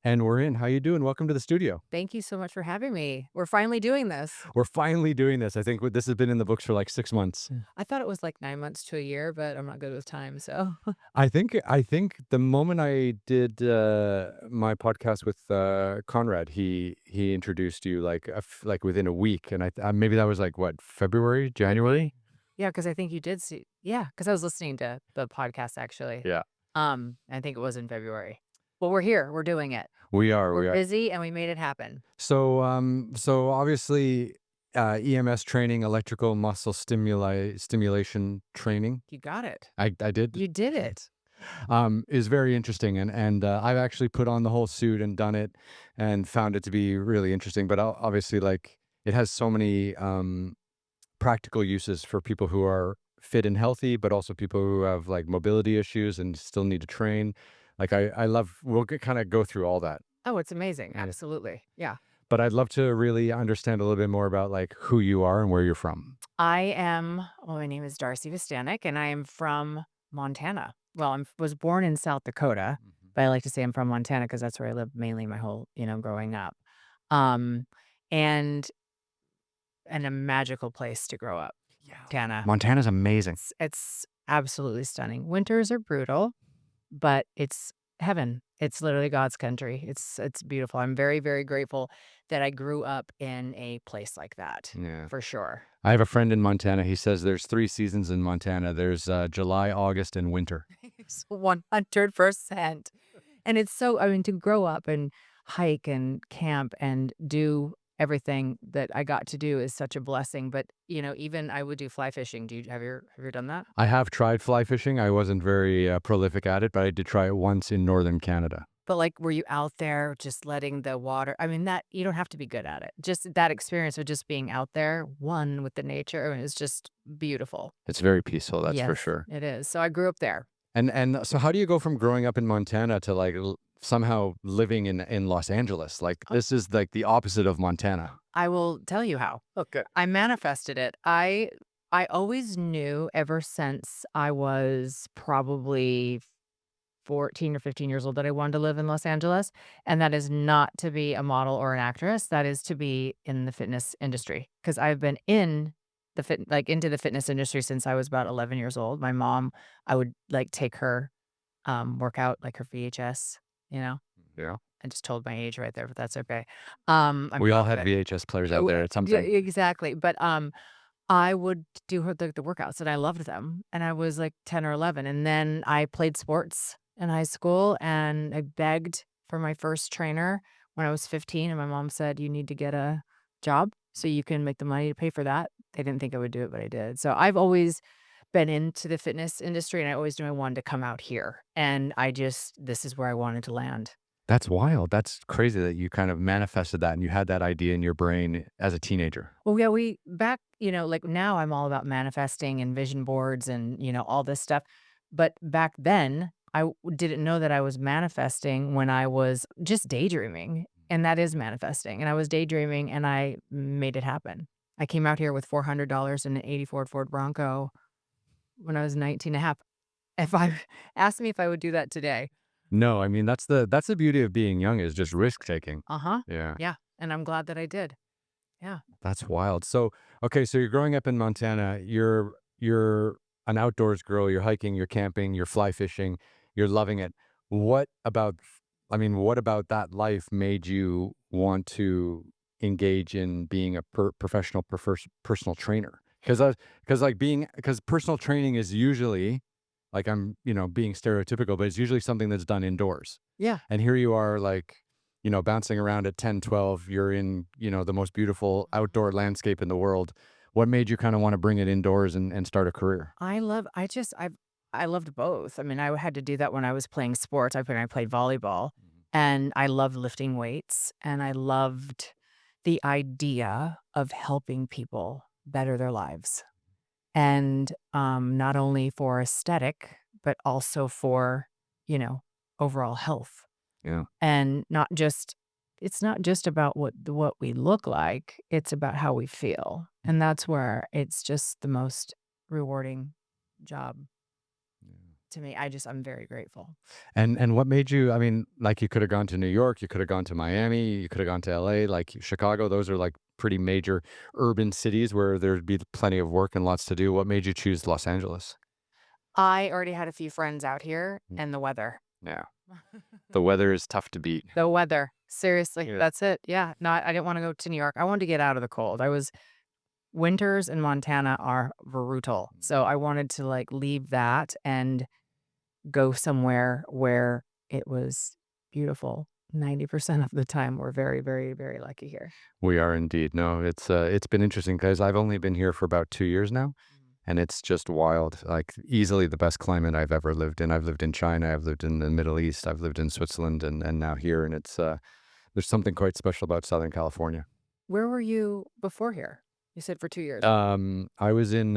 And we're in. How you doing? Welcome to the studio. Thank you so much for having me. We're finally doing this. We're finally doing this. I think this has been in the books for like 6 months. I thought it was like 9 months to a year, but I'm not good with time, so I think the moment I did my podcast with Conrad, he introduced you like within a week, and maybe that was like what, February, January. yeah, because I think you did see because I was listening to the podcast actually. Yeah, I think it was in February. Well, we're here, we're doing it. we are. We're We are. busy and we made it happen. So obviously, EMS training, electrical muscle stimulation training. You got it. I did. You did it. Is very interesting, and I've actually put on the whole suit and done it, and found it to be really interesting. But obviously, like, it has so many practical uses for people who are fit and healthy, but also people who have like mobility issues and still need to train. Like, I love. We'll kind of go through all that. Oh, it's amazing. Yeah. Absolutely. Yeah. But I'd love to really understand a little bit more about like who you are and where you're from. My name is Darci Fistanic and I am from Montana. Well, I was born in South Dakota, Mhm. but I like to say I'm from Montana because that's where I lived mainly my whole, growing up. Um, and and a magical place to grow up, Yeah. Montana. Montana's amazing. It's absolutely stunning. Winters are brutal, but it's heaven. It's literally God's country. It's beautiful. I'm very, very grateful that I grew up in a place like that, Yeah. for sure. I have a friend in Montana. He says there's 3 seasons in Montana. There's July, August, and winter. It's 100%. And it's so I mean, to grow up and hike and camp and do everything that I got to do is such a blessing, but, even I would do fly fishing. Have you done that? I have tried fly fishing. I wasn't very prolific at it, but I did try it once in northern Canada. But, like, were you out there just letting the water I mean, that you don't have to be good at it. Just that experience of just being out there, one with the nature, I mean, it's just beautiful. It's very peaceful, that's for Yes, sure. it is. So I grew up there. And so how do you go from growing up in Montana to like somehow living in Los Angeles? Like, this is like the opposite of Montana. I will tell you how. Okay. I manifested it. I always knew ever since I was probably 14 or 15 years old that I wanted to live in Los Angeles, and that is not to be a model or an actress, that is to be in the fitness industry. Because 'cause I've been in into the fitness industry since I was about 11 years old. My mom, I would, like, take her, work out, like, her VHS, you know? Yeah. I just told my age right there, but that's okay. I'm We all proud of had it. VHS players out there at some Yeah, time. exactly, but, I would do her the workouts, and I loved them, and I was, like, 10 or 11, and then I played sports in high school, and I begged for my first trainer when I was 15, and my mom said, "You need to get a job so you can make the money to pay for that." They didn't think I would do it, but I did. So I've always been into the fitness industry, and I always knew I wanted to come out here, and this is where I wanted to land. That's wild. That's crazy that you kind of manifested that and you had that idea in your brain as a teenager. Well, yeah, we back, like now I'm all about manifesting and vision boards and, all this stuff. But back then, didn't know that I was manifesting when I was just daydreaming. And that is manifesting. And I was daydreaming and I made it happen. I came out here with $400 in an '84 Ford Bronco when I was 19 and a half. If I asked me if I would do that today, No, I mean that's the beauty of being young, is just risk taking. uh huh. Yeah. Yeah. And I'm glad that I did. Yeah. That's wild. So, okay, so you're growing up in Montana. You're an outdoors girl. You're hiking, you're camping, you're fly fishing, you're loving it. What about what about that life made you want to engage in being a professional personal trainer? Because personal training is usually, like, I'm, being stereotypical, but it's usually something that's done indoors. Yeah. And here you are, like, bouncing around at 10, 12. You're in, the most beautiful outdoor landscape in the world. What made you kind of want to bring it indoors and start a career? I loved both. I mean, I had to do that when I was playing sports. When I played volleyball, and I loved lifting weights, and I loved the idea of helping people better their lives. And, not only for aesthetic, but also for, you know, overall health. Yeah. And it's not just about what we look like, it's about how we feel. And that's where it's just the most rewarding job. to me. I'm very grateful. And what made you, I mean, like, you could have gone to New York, you could have gone to Miami, you could have gone to LA, like Chicago. Those are like pretty major urban cities where there'd be plenty of work and lots to do. What made you choose Los Angeles? I already had a few friends out here Mm. and the weather. Yeah. The weather is tough to beat. The weather. Seriously, Yeah. that's it. Yeah. No, I didn't want to go to New York. I wanted to get out of the cold. Winters in Montana are brutal. So I wanted to like leave that and go somewhere where it was beautiful. 90% of the time, we're very, very, very lucky here. We are indeed. No, it's been interesting because I've only been here for about 2 years now. And it's just wild, like easily the best climate I've ever lived in. I've lived in China, I've lived in the Middle East, I've lived in Switzerland, and now here. And there's something quite special about Southern California. Where were you before here? You said for 2 years. I was in,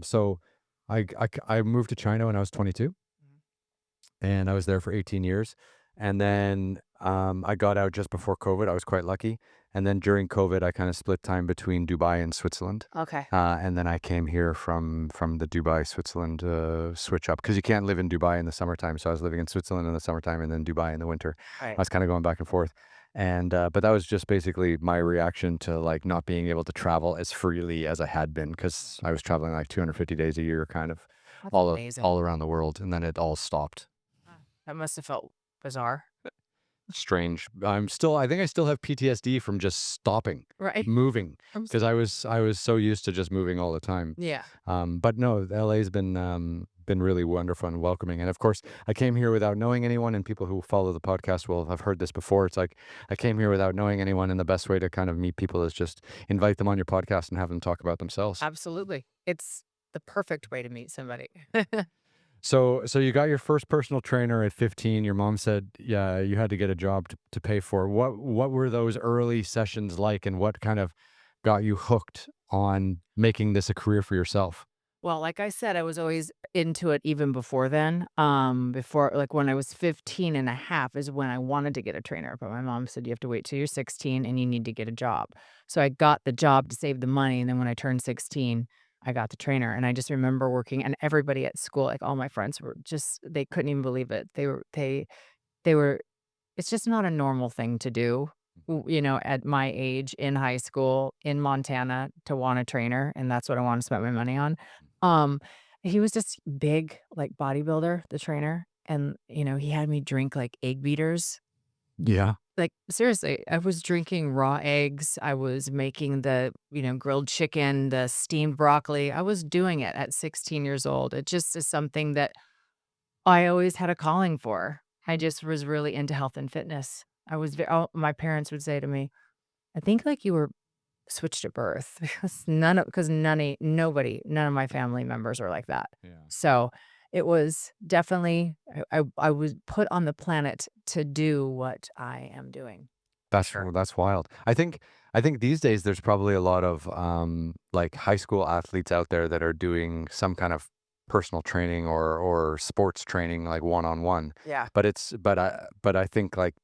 so I moved to China when I was 22, and I was there for 18 years. And then I got out just before COVID. I was quite lucky. And then during COVID, I kind of split time between Dubai and Switzerland. Okay. And then I came here from the Dubai, Switzerland switch up because you can't live in Dubai in the summertime. So I was living in Switzerland in the summertime and then Dubai in the winter. Right. I was kind of going back and forth. And but that was just basically my reaction to like not being able to travel as freely as I had been because I was traveling like 250 days a year, kind of That's all amazing. all around the world, and then it all stopped. That must have felt bizarre. Strange. I think I still have PTSD from just stopping Right. moving I'm because I was so used to just moving all the time. Yeah. But no, LA's been really wonderful and welcoming. And of course, I came here without knowing anyone, and people who follow the podcast will have heard this before. It's like I came here without knowing anyone, and the best way to kind of meet people is just invite them on your podcast and have them talk about themselves. Absolutely. It's the perfect way to meet somebody. So you got your first personal trainer at 15. Your mom said, yeah, you had to get a job to pay for. What were those early sessions like, and what kind of got you hooked on making this a career for yourself? Well, like I said, I was always into it even before then. Before, like when I was 15 and a half is when I wanted to get a trainer. But my mom said, you have to wait till you're 16 and you need to get a job. So I got the job to save the money. And then when I turned 16, I got the trainer. And I just remember working, and everybody at school, like all my friends were just, they couldn't even believe it. They were, it's just not a normal thing to do. At my age in high school in Montana to want a trainer, and that's what I want to spend my money on. Um, he was just big, like bodybuilder, the trainer, and he had me drink like egg beaters. Yeah. Like seriously, I was drinking raw eggs. I was making the, grilled chicken, the steamed broccoli. I was doing it at 16 years old. It just is something that I always had a calling for. I just was really into health and fitness. My parents would say to me, "I think like you were switched at birth," because none of my family members are like that. Yeah. So it was definitely I was put on the planet to do what I am doing. Sure. That's wild. I think these days there's probably a lot of like high school athletes out there that are doing some kind of personal training or sports training like one-on-one. Yeah. But I think like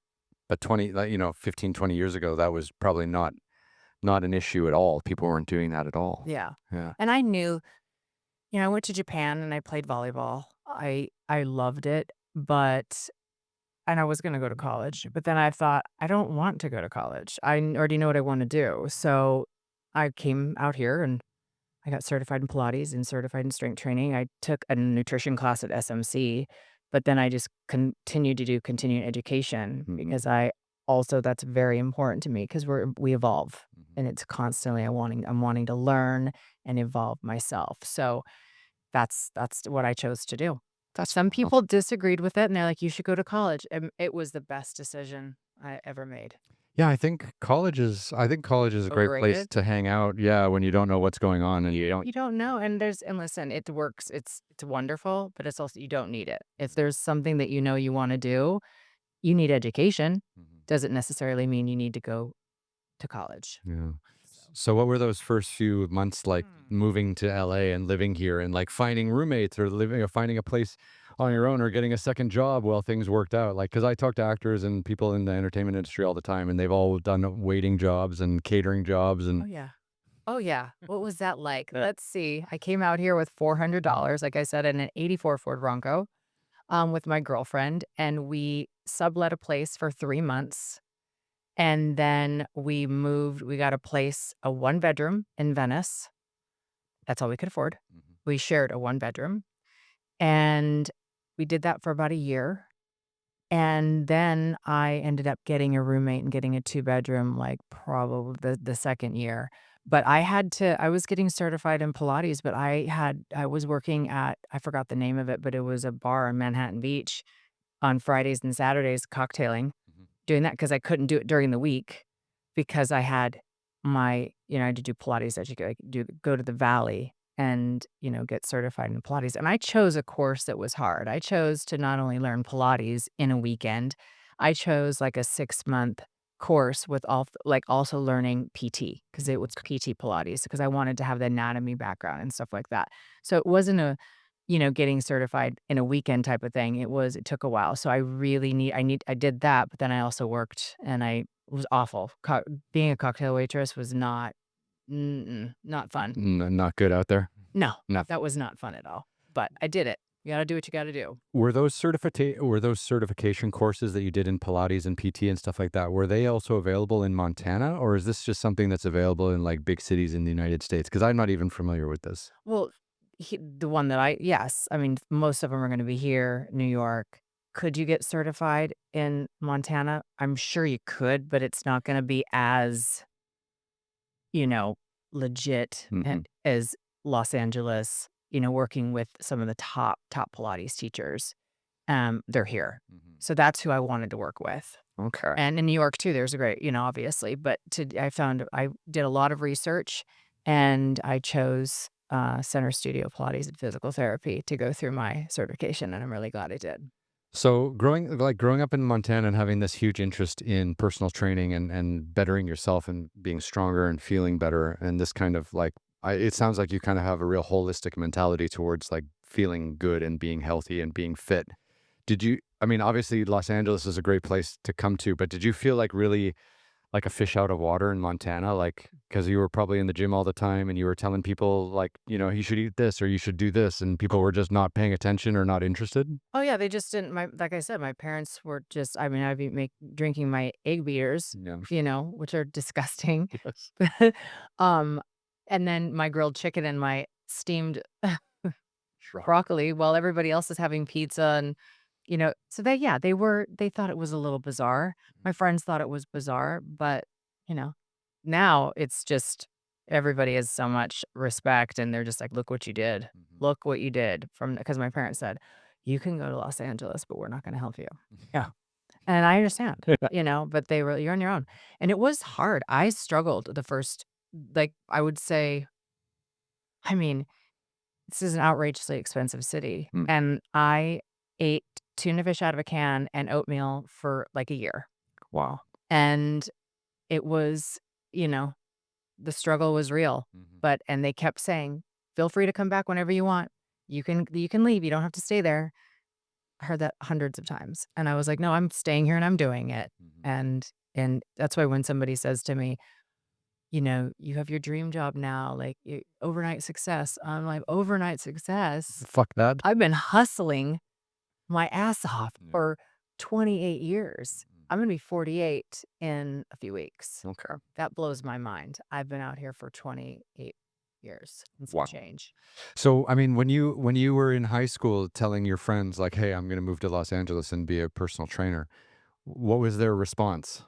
but 20 like 15, 20 years ago that was probably not an issue at all. People weren't doing that at all. Yeah. Yeah. And I knew, I went to Japan and I played volleyball. I loved it, and I was going to go to college, but then I thought I don't want to go to college. Already know what I want to do. So I came out here and I got certified in Pilates and certified in strength training. I took a nutrition class at SMC, but then I just continued to do continuing education because that's very important to me because we evolve, and it's constantly I'm wanting to learn and evolve myself. So that's what I chose to do. Some people disagreed with it and they're like, you should go to college. And it was the best decision I ever made. Yeah, I think college is a great place Overrated? to hang out. Yeah, when you don't know what's going on and you don't. You don't know. And listen, it works. It's wonderful, but it's also, you don't need it. If there's something that you want to do, you need education. Doesn't necessarily mean you need to go to college. Yeah. So, So what were those first few months like moving to LA and living here and like finding roommates or living or finding a place on your own or getting a second job while things worked out? Like, because I talk to actors and people in the entertainment industry all the time, and they've all done waiting jobs and catering jobs oh and yeah. Oh yeah. What was that like? Let's see. I came out here with $400, like I said, in an '84 Ford Bronco. with my girlfriend, and we sublet a place for 3 months, and then we moved we got a place, a one-bedroom in Venice. That's all we could afford. Mhm. We shared a one-bedroom, and we did that for about a year, and then I ended up getting a roommate and getting a two-bedroom, like, probably the 2nd year. But I was getting certified in Pilates, but I was working at I forgot the name of it, but it was a bar in Manhattan Beach on Fridays and Saturdays, cocktailing, Mhm. doing that because I couldn't do it during the week because I had I had to do Pilates. I had to go to the Valley and, get certified in Pilates. And I chose a course that was hard. I chose to not only learn Pilates in a weekend, I chose like a 6-month course with also learning PT because it was PT Pilates because I wanted to have the anatomy background and stuff like that. So it wasn't getting certified in a weekend type of thing. It took a while. So I did that, but then I also worked and I it was awful. Being a cocktail waitress was not fun. Not good out there. No, Not. that was not fun at all. But I did it. You gotta do what you gotta do. Were those certification courses that you did in Pilates and PT and stuff like that, were they also available in Montana, or is this just something that's available in, like, big cities in the United States? Because 'Cause I'm not even familiar with this. Well, the one that yes, I mean, most of them are gonna be here, New York. Could you get certified in Montana? I'm sure you could, but it's not gonna be as you know, legit Mhm. as Los Angeles, working with some of the top Pilates teachers. They're here. Mhm. So that's who I wanted to work with. Okay. And in New York too, there's a great, obviously, but I did a lot of research and I chose Center Studio Pilates and Physical Therapy to go through my certification. And I'm really glad I did. So growing up in Montana and having this huge interest in personal training and bettering yourself and being stronger and feeling better and this kind of like it sounds like you kind of have a real holistic mentality towards like feeling good and being healthy and being fit. I mean, obviously Los Angeles is a great place to come to, but did you feel like really like a fish out of water in Montana? Like, because you were probably in the gym all the time and you were telling people like, you should eat this or you should do this, and people were just not paying attention or not interested? Oh yeah, they just didn't. Like I said, my parents were just. I mean, I'd be drinking my egg beaters, Yeah. which are disgusting. Yes. um, and then my grilled chicken and my steamed Sure. broccoli while everybody else is having pizza and so they thought it was a little bizarre. My friends thought it was bizarre, but you know, now it's just everybody has so much respect and they're just like, look what you did. Mhm. Look what you did from because my parents said, you can go to Los Angeles, but we're not going to help you. Yeah. And I understand, but they were, you're on your own. And it was hard. I struggled the first, like, I would say, I mean, this is an outrageously expensive city, Mm. and I ate tuna fish out of a can and oatmeal for, like, a year, Wow. and it was you know, the struggle was real, Mhm. and they kept saying, "Feel free to come back whenever you want. You can leave, you don't have to stay there." I heard that hundreds of times, and I was like, "No, I'm staying here and I'm doing it." Mhm. And that's why when somebody says to me, "You have your dream job now, like, overnight success." I'm like, "Overnight success? Fuck that. I've been hustling my ass off Yeah. for 28 years. Mhm. I'm gonna be 48 in a few weeks. Okay. That blows my mind. I've been out here for 28 years and some Wow. change. So, I mean, when you were in high school telling your friends like, "Hey, I'm gonna move to Los Angeles and be a personal trainer," what was their response?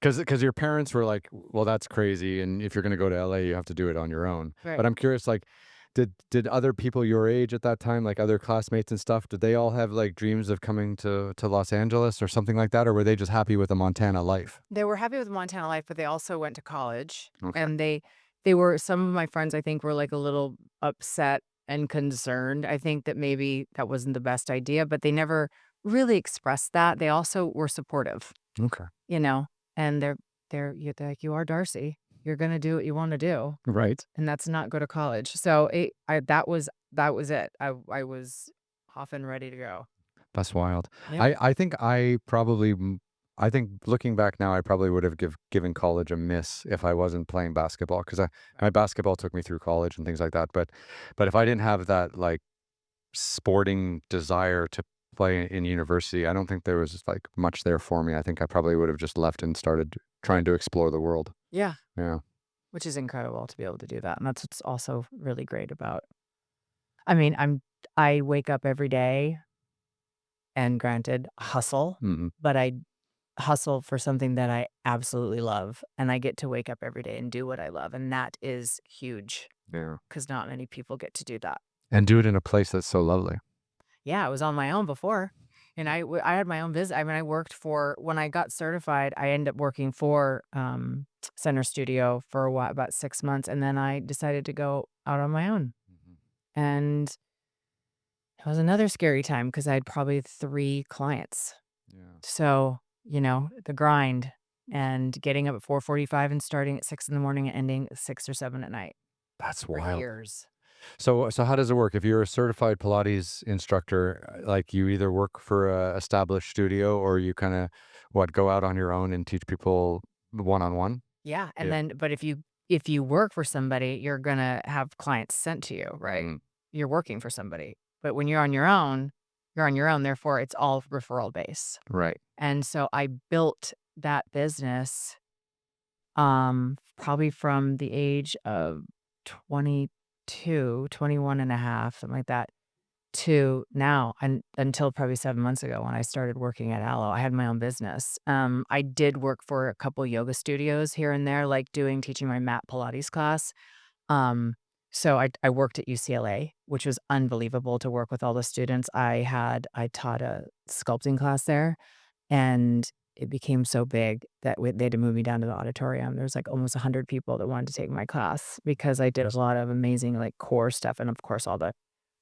Because your parents were like, "Well, that's crazy, and if you're gonna go to LA, you have to do it on your own." Right. But I'm curious, like, did other people your age at that time, like other classmates and stuff, did they all have, like, dreams of coming to Los Angeles or something like that, or were they just happy with the Montana life? They were happy with Montana life, but they also went to college, Okay. and they were some of my friends, I think, were, like, a little upset and concerned. I think that maybe that wasn't the best idea, but they never really expressed that. They also were supportive. Okay. You know, and they're like, "You are Darcy. You're gonna do what you wanna do, Right. and that's not go to college." So, that was it. I was off and ready to go. That's wild. Yep. I think looking back now, I probably would have given college a miss if I wasn't playing basketball because my basketball took me through college and things like that. But if I didn't have that like sporting desire to play in university, I don't think there was like much there for me. I think I probably would have just left and started trying to explore the world. Yeah, Yeah. which is incredible to be able to do that, and that's what's also really great about I mean, I wake up every day and granted, hustle, Mhm. but I hustle for something that I absolutely love, and I get to wake up every day and do what I love, and that is huge Yeah. because not many people get to do that. And do it in a place that's so lovely. Yeah, I was on my own before, and I had my own business. I mean, I worked for when I got certified, I ended up working for, Center Studio for a while, about 6 months, and then I decided to go out on my own, Mhm. and it was another scary time because I had probably 3 clients. Yeah. So, the grind and getting up at 4:45 and starting at 6 in the morning and ending at 6 or 7 at night That's for wild. years. So how does it work? If you're a certified Pilates instructor, like you either work for a established studio or you kind of what go out on your own and teach people one on one? Yeah, and Yeah. then but if you work for somebody, you're gonna have clients sent to you, right? Mm, You're working for somebody. But when you're on your own, you're on your own, therefore it's all referral base. right. And so I built that business, probably from the age of 22, 21 and a half, something like that, to now and until probably 7 months ago when I started working at Aloe. I had my own business. I did work for a couple yoga studios here and there, like teaching my mat Pilates class. Um, so I worked at UCLA, which was unbelievable to work with all the students. I taught a sculpting class there, and it became so big that they had to move me down to the auditorium. There was, like, almost 100 people that wanted to take my class because I did a lot of amazing, like, core stuff, and, of course, all the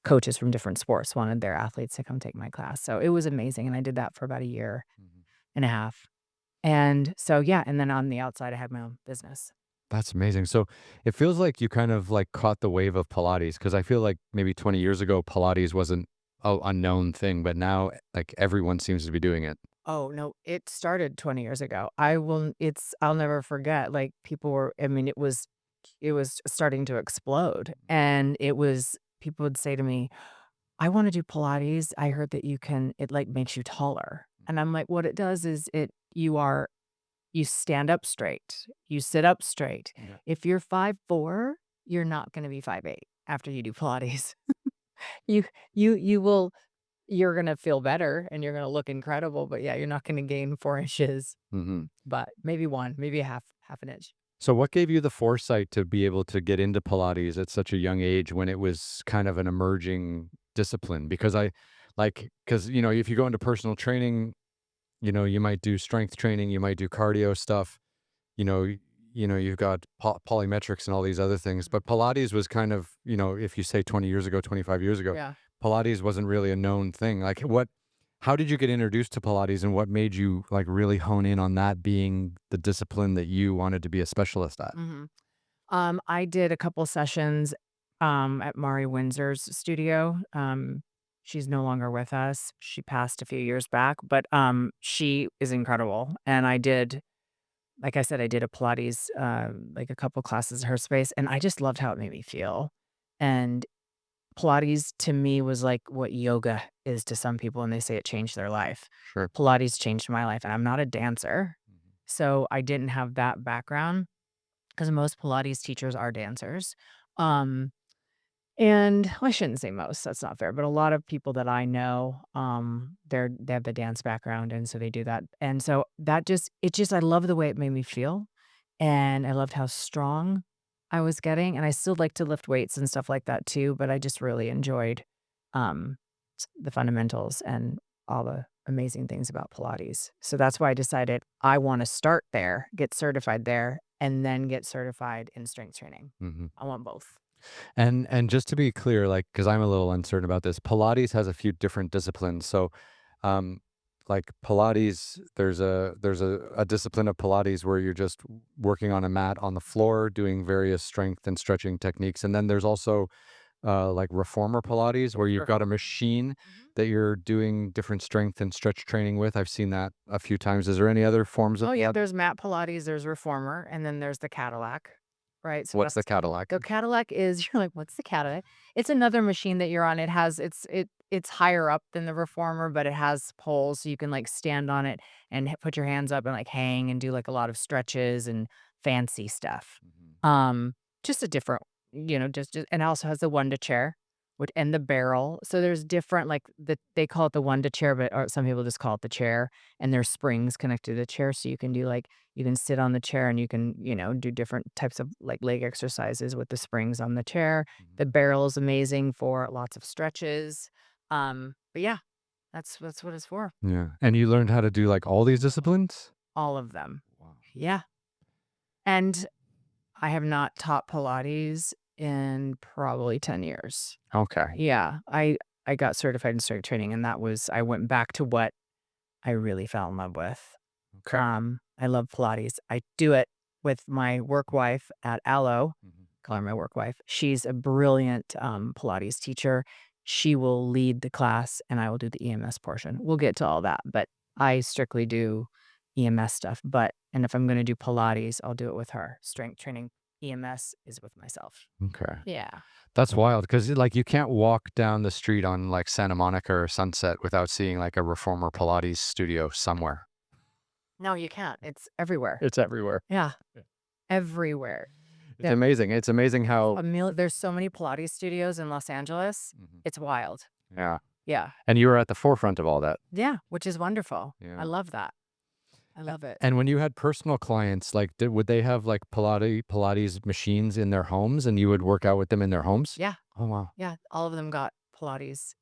coaches from different sports wanted their athletes to come take my class, so it was amazing, and I did that for about a year Mhm. and a half, and so, yeah, and then on the outside, I had my own business. That's amazing. So it feels like you kind of like caught the wave of Pilates because I feel like maybe 20 years ago Pilates wasn't a known thing, but now like everyone seems to be doing it. Oh, no, it started 20 years ago. I'll never forget, like, people were I mean, it was starting to explode, and people would say to me, "I wanna do Pilates. I heard that it, like, makes you taller." And I'm like, "What it does is you stand up straight, you sit up straight. Yeah. If you're 5'4", you're not gonna be 5'8" after you do Pilates. You you will you're gonna feel better, and you're gonna look incredible, but, yeah, you're not gonna gain 4 inches, Hmm. but maybe 1, maybe a half an inch. So what gave you the foresight to be able to get into Pilates at such a young age when it was kind of an emerging discipline? Because if you go into personal training, you might do strength training, you might do cardio stuff, you know, y- you've got polymetrics and all these other things. Mhm. But Pilates was kind of, if you say 20 years ago, 25 years ago, Yeah. Pilates wasn't really a known thing. How did you get introduced to Pilates and what made you like really hone in on that being the discipline that you wanted to be a specialist at? Mhm. I did a couple sessions, at Mari Windsor's studio. She's no longer with us. She passed a few years back, but, she is incredible, and like I said, I did a Pilates, like, a couple classes at her space, and I just loved how it made me feel, and Pilates to me was like what yoga is to some people, and they say it changed their life. Sure. Pilates changed my life, and I'm not a dancer, Mhm. so I didn't have that background because most Pilates teachers are dancers. Um, and well, I shouldn't say most, that's not fair, but a lot of people that I know, they have the dance background, and so they do that. And so I love the way it made me feel, and I loved how strong I was getting, and I still like to lift weights and stuff like that too, but I just really enjoyed, um, the fundamentals and all the amazing things about Pilates. So that's why I decided I wanna start there, get certified there, and then get certified in strength training. Mhm. I want both. And just to be clear, like, because I'm a little uncertain about this, Pilates has a few different disciplines. So, um, like Pilates, there's a discipline of Pilates where you're just working on a mat on the floor, doing various strength and stretching techniques. And then there's also like reformer Pilates where you've got a Reformer. machine Mhm. that you're doing different strength and stretch training with. I've seen that a few times. Is there any other forms of Oh, yeah, Pilates? there's mat Pilates, there's reformer, and then there's the Cadillac, right? So What's the that's Cadillac? the Cadillac is you're like, "What's the Cadillac?" It's another machine that you're on. It has it's it it's higher up than the reformer, but it has poles so you can, like, stand on it and put your hands up and, like, hang and do, like, a lot of stretches and fancy stuff. Mhm. Um, just a different, just and it also has the Wunda chair with and the barrel. So there's different, like, they call it the Wunda chair, but or some people just call it the chair, and there's springs connected to the chair, so you can do, like, you can sit on the chair and you can, do different types of, like, leg exercises with the springs on the chair. Mhm. The barrel is amazing for lots of stretches. But yeah, that's what it's for. Yeah. And you learned how to do like all these disciplines? All of them. Wow. Yeah. And I have not taught Pilates in probably 10 years. Okay. Yeah. I got certified in strength training and I went back to what I really fell in love with. Okay. I love Pilates. I do it with my work wife at Allo. Mhm. Call her my work wife. She's a brilliant Pilates teacher. She will lead the class and I will do the EMS portion. We'll get to all that, but I strictly do EMS stuff. And if I'm going to do Pilates, I'll do it with her. Strength training, EMS is with myself. Okay. Yeah. That's wild because like you can't walk down the street on like Santa Monica or Sunset without seeing like a reformer Pilates studio somewhere. No, you can't. It's everywhere. It's everywhere. Yeah. Yeah. Everywhere. It's amazing. It's amazing how There's so many Pilates studios in Los Angeles. Mhm. It's wild. Yeah. Yeah. And you were at the forefront of all that. Yeah, which is wonderful. I Yeah. love that. I love it. And when you had personal clients, like would they have like Pilates machines in their homes and you would work out with them in their homes? Yeah, Oh wow. yeah, all of them got Pilates,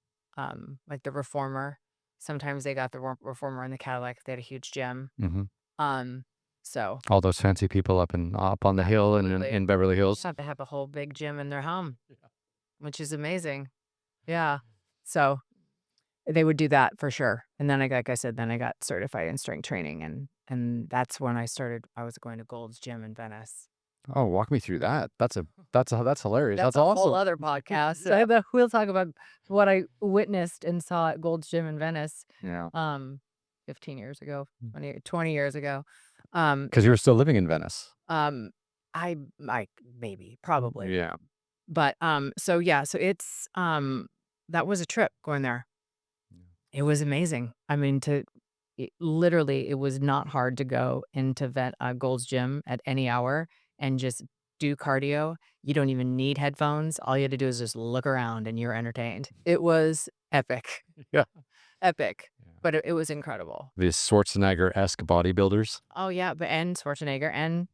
like the reformer. Sometimes they got the reformer in the Cadillac if they had a huge gym. Hmm. Um, so All those fancy people up on the hill and absolutely. in Beverly Hills. Yeah, they have a whole big gym in their home, which is amazing. Yeah. So they would do that for sure. And then like I said, then I got certified in strength training and that's when I was going to Gold's Gym in Venice. Oh, walk me through that. That's hilarious. That's That's a whole awesome. other podcast. Yeah. We'll talk about what I witnessed and saw at Gold's Gym in Venice, Yeah. um, 15 years ago, 20 years ago. Um, Because you were still living in Venice. um, I maybe, probably. Yeah. But, so yeah, so that was a trip going there. It was amazing. I mean, literally, it was not hard to go into Gold's Gym at any hour and just do cardio. You don't even need headphones. All you had to do is just look around and you're entertained. It was epic, Yeah. epic, Yeah. but it was incredible. These Schwarzenegger-esque bodybuilders. Oh yeah, but and Schwarzenegger and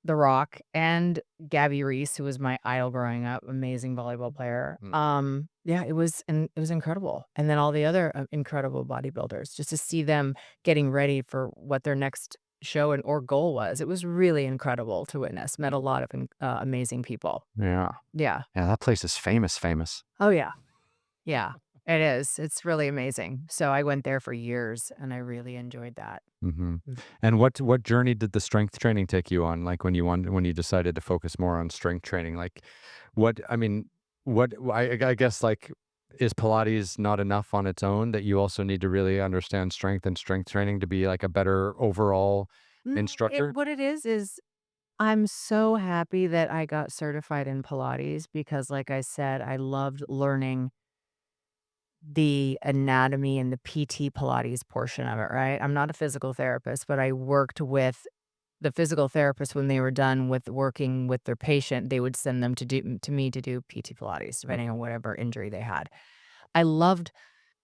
The Rock and Gabby Reese, who was my idol growing up, amazing volleyball player. Mm. Yeah, it was incredible. And then all the other incredible bodybuilders, just to see them getting ready for what their next show and or goal was. It was really incredible to witness. Met a lot of amazing people. Yeah. Yeah. Yeah, that place is famous, famous. Oh yeah. Yeah. It is. It's really amazing. So I went there for years and I really enjoyed that. Mhm. Mm. And what journey did the strength training take you on? Like, when you decided to focus more on strength training? Like, I mean, I guess, like, is Pilates not enough on its own that you also need to really understand strength and strength training to be, like, a better overall instructor? What it is I'm so happy that I got certified in Pilates because, like I said, I loved learning the anatomy and the PT Pilates portion of it, right? I'm not a physical therapist, but I worked with the physical therapist when they were done with working with their patient, they would send them to me to do PT Pilates, depending on whatever injury they had. I loved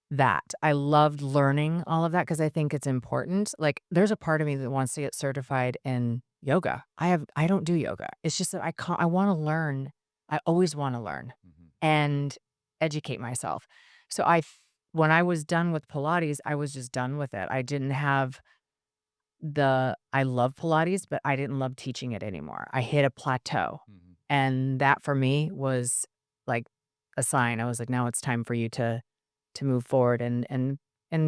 that. I loved learning all of that because I think it's important. Like, there's a part of me that wants to get certified in yoga. I don't do yoga. It's just that I wanna learn. I always wanna learn Mhm. and educate myself. So when I was done with Pilates, I was just done with it. I didn't have I love Pilates, but I didn't love teaching it anymore. I hit a plateau, Mhm. and that for me was like a sign. I was like, "Now it's time for you to move forward," and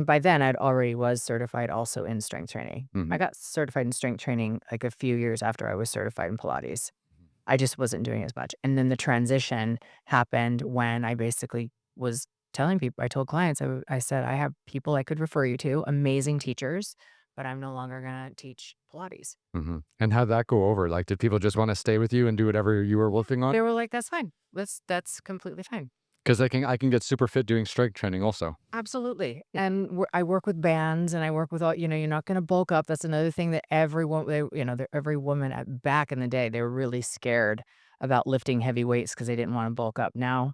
by then, I'd already was certified also in strength training. I Mhm. got certified in strength training, like, a few years after I was certified in Pilates. I just wasn't doing as much, and then the transition happened when I basically was telling people I told clients, I said, "I have people I could refer you to, amazing teachers, but I'm no longer gonna teach Pilates." Mhm. And how'd that go over? Like, did people just wanna stay with you and do whatever you were working on? They were like, "That's fine. That's completely fine." 'Cause I can get super fit doing strength training also. Absolutely, and I work with bands, and I work with all you're not gonna bulk up, that's another thing that everyone every woman at back in the day, they were really scared about lifting heavy weights because they didn't wanna bulk up. Now,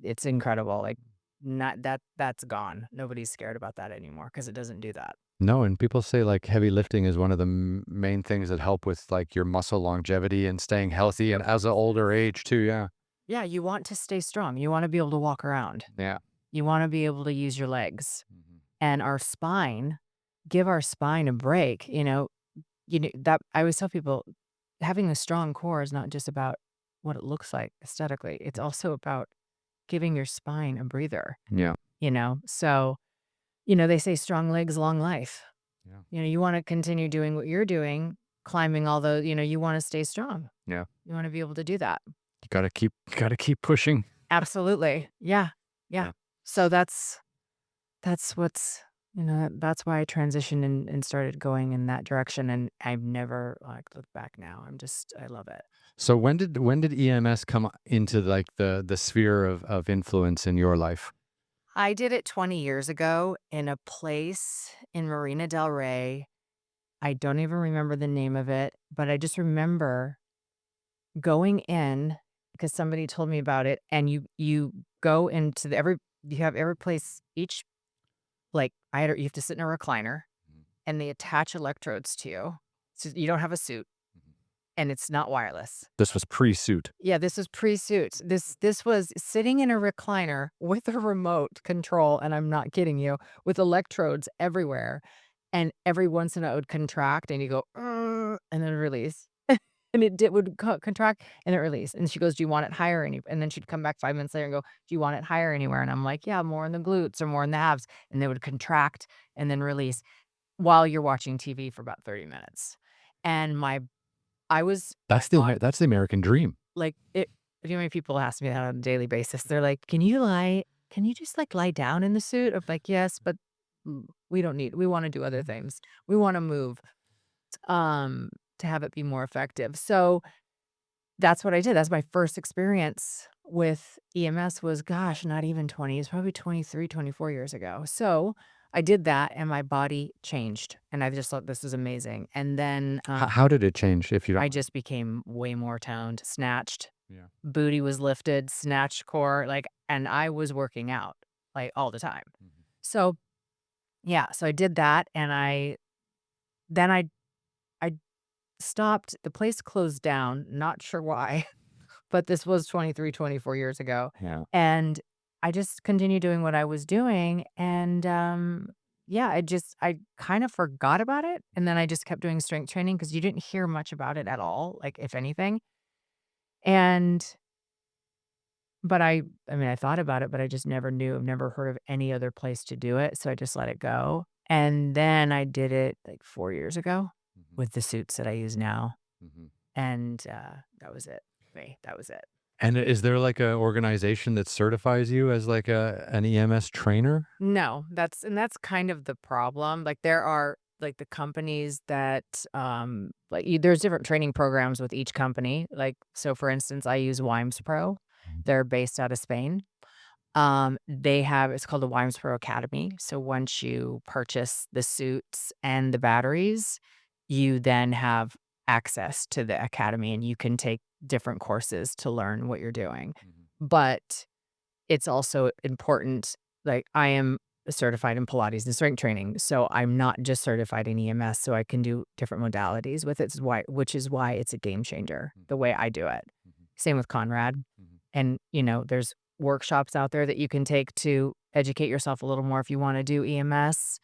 it's incredible, like, not that's gone. Nobody's scared about that anymore because it doesn't do that. No, and people say, like, heavy lifting is one of the main things that help with, like, your muscle longevity and staying healthy and as an older age too, yeah. Yeah, you want to stay strong, you wanna be able to walk around. Yeah. You wanna be able to use your legs, Mhm. and our spine give our spine a break, that I always tell people, having a strong core is not just about what it looks like aesthetically, it's also about giving your spine a breather, Yeah. So, they say strong legs, long life. Yeah. You wanna continue doing what you're doing, climbing all the you wanna stay strong. Yeah. You wanna be able to do that. You gotta keep pushing. Absolutely. Yeah. Yeah. Yeah. So that's what's that's why I transitioned and started going in that direction, and I've never, like, looked back now. I love it. So when did EMS come into, like, the sphere of influence in your life? I did it 20 years ago in a place in Marina del Rey. I don't even remember the name of it, but I just remember going in because somebody told me about it, and you go into you have every place, each, like, you have to sit in a recliner, Mhm. and they attach electrodes to you, so you don't have a suit, Mhm. and it's not wireless. This was pre-suit. Yeah, this was pre-suits. This was sitting in a recliner with a remote control, and I'm not kidding you, with electrodes everywhere, and every once in a while it would contract, and you go, and then release. And it would contract, and it release, and she goes, "Do you want it higher any," and then she'd come back 5 minutes later and go, "Do you want it higher anywhere?" And I'm like, "Yeah, more in the glutes or more in the abs," and they would contract and then release while you're watching TV for about 30 minutes. And my body, That's the American dream. like, how many people ask me that on a daily basis? They're like, can you just, like, lie down in the suit?" I'm like, "Yes, but, we wanna do other things. We wanna move, um, to have it be more effective." So, that's what I did. That's my first experience with EMS was, gosh, not even 20, it's probably 23, 24 years ago. So, I did that and my body changed, and I just thought, "This is amazing." And then, How did it change, if you don't I mind? just became way more toned, snatched, Yeah. booty was lifted, snatched core, like, and I was working out, like, all the time. Mhm. So, yeah, so I did that, and I stopped. The place closed down, not sure why, but this was 23, 24 years ago, Yeah. and I just continued doing what I was doing, and, yeah, I kind of forgot about it, and then I just kept doing strength training because you didn't hear much about it at all, like, if anything, and but I mean, I thought about it, but I just never knew. I've never heard of any other place to do it, so I just let it go, and then I did it, like, 4 years ago Mhm. with the suits that I use now, Mhm. and, that was it. That was it. And is there, like, a organization that certifies you as, like, an EMS trainer? No, that's kind of the problem. Like, there are, like, the companies that, there's different training programs with each company. Like, so for instance, I use Wiemspro. Mhm. They're based out of Spain. It's called the Wiemspro Academy. So once you purchase the suits and the batteries, you then have access to the academy and you can take different courses to learn what you're doing. Mhm. But it's also important, like, I am certified in Pilates and strength training, so I'm not just certified in EMS, so I can do different modalities with it, which is why it's a game changer, Mhm. the way I do it. Mhm. Same with Conrad, Mhm. and, there's workshops out there that you can take to educate yourself a little more if you wanna do EMS,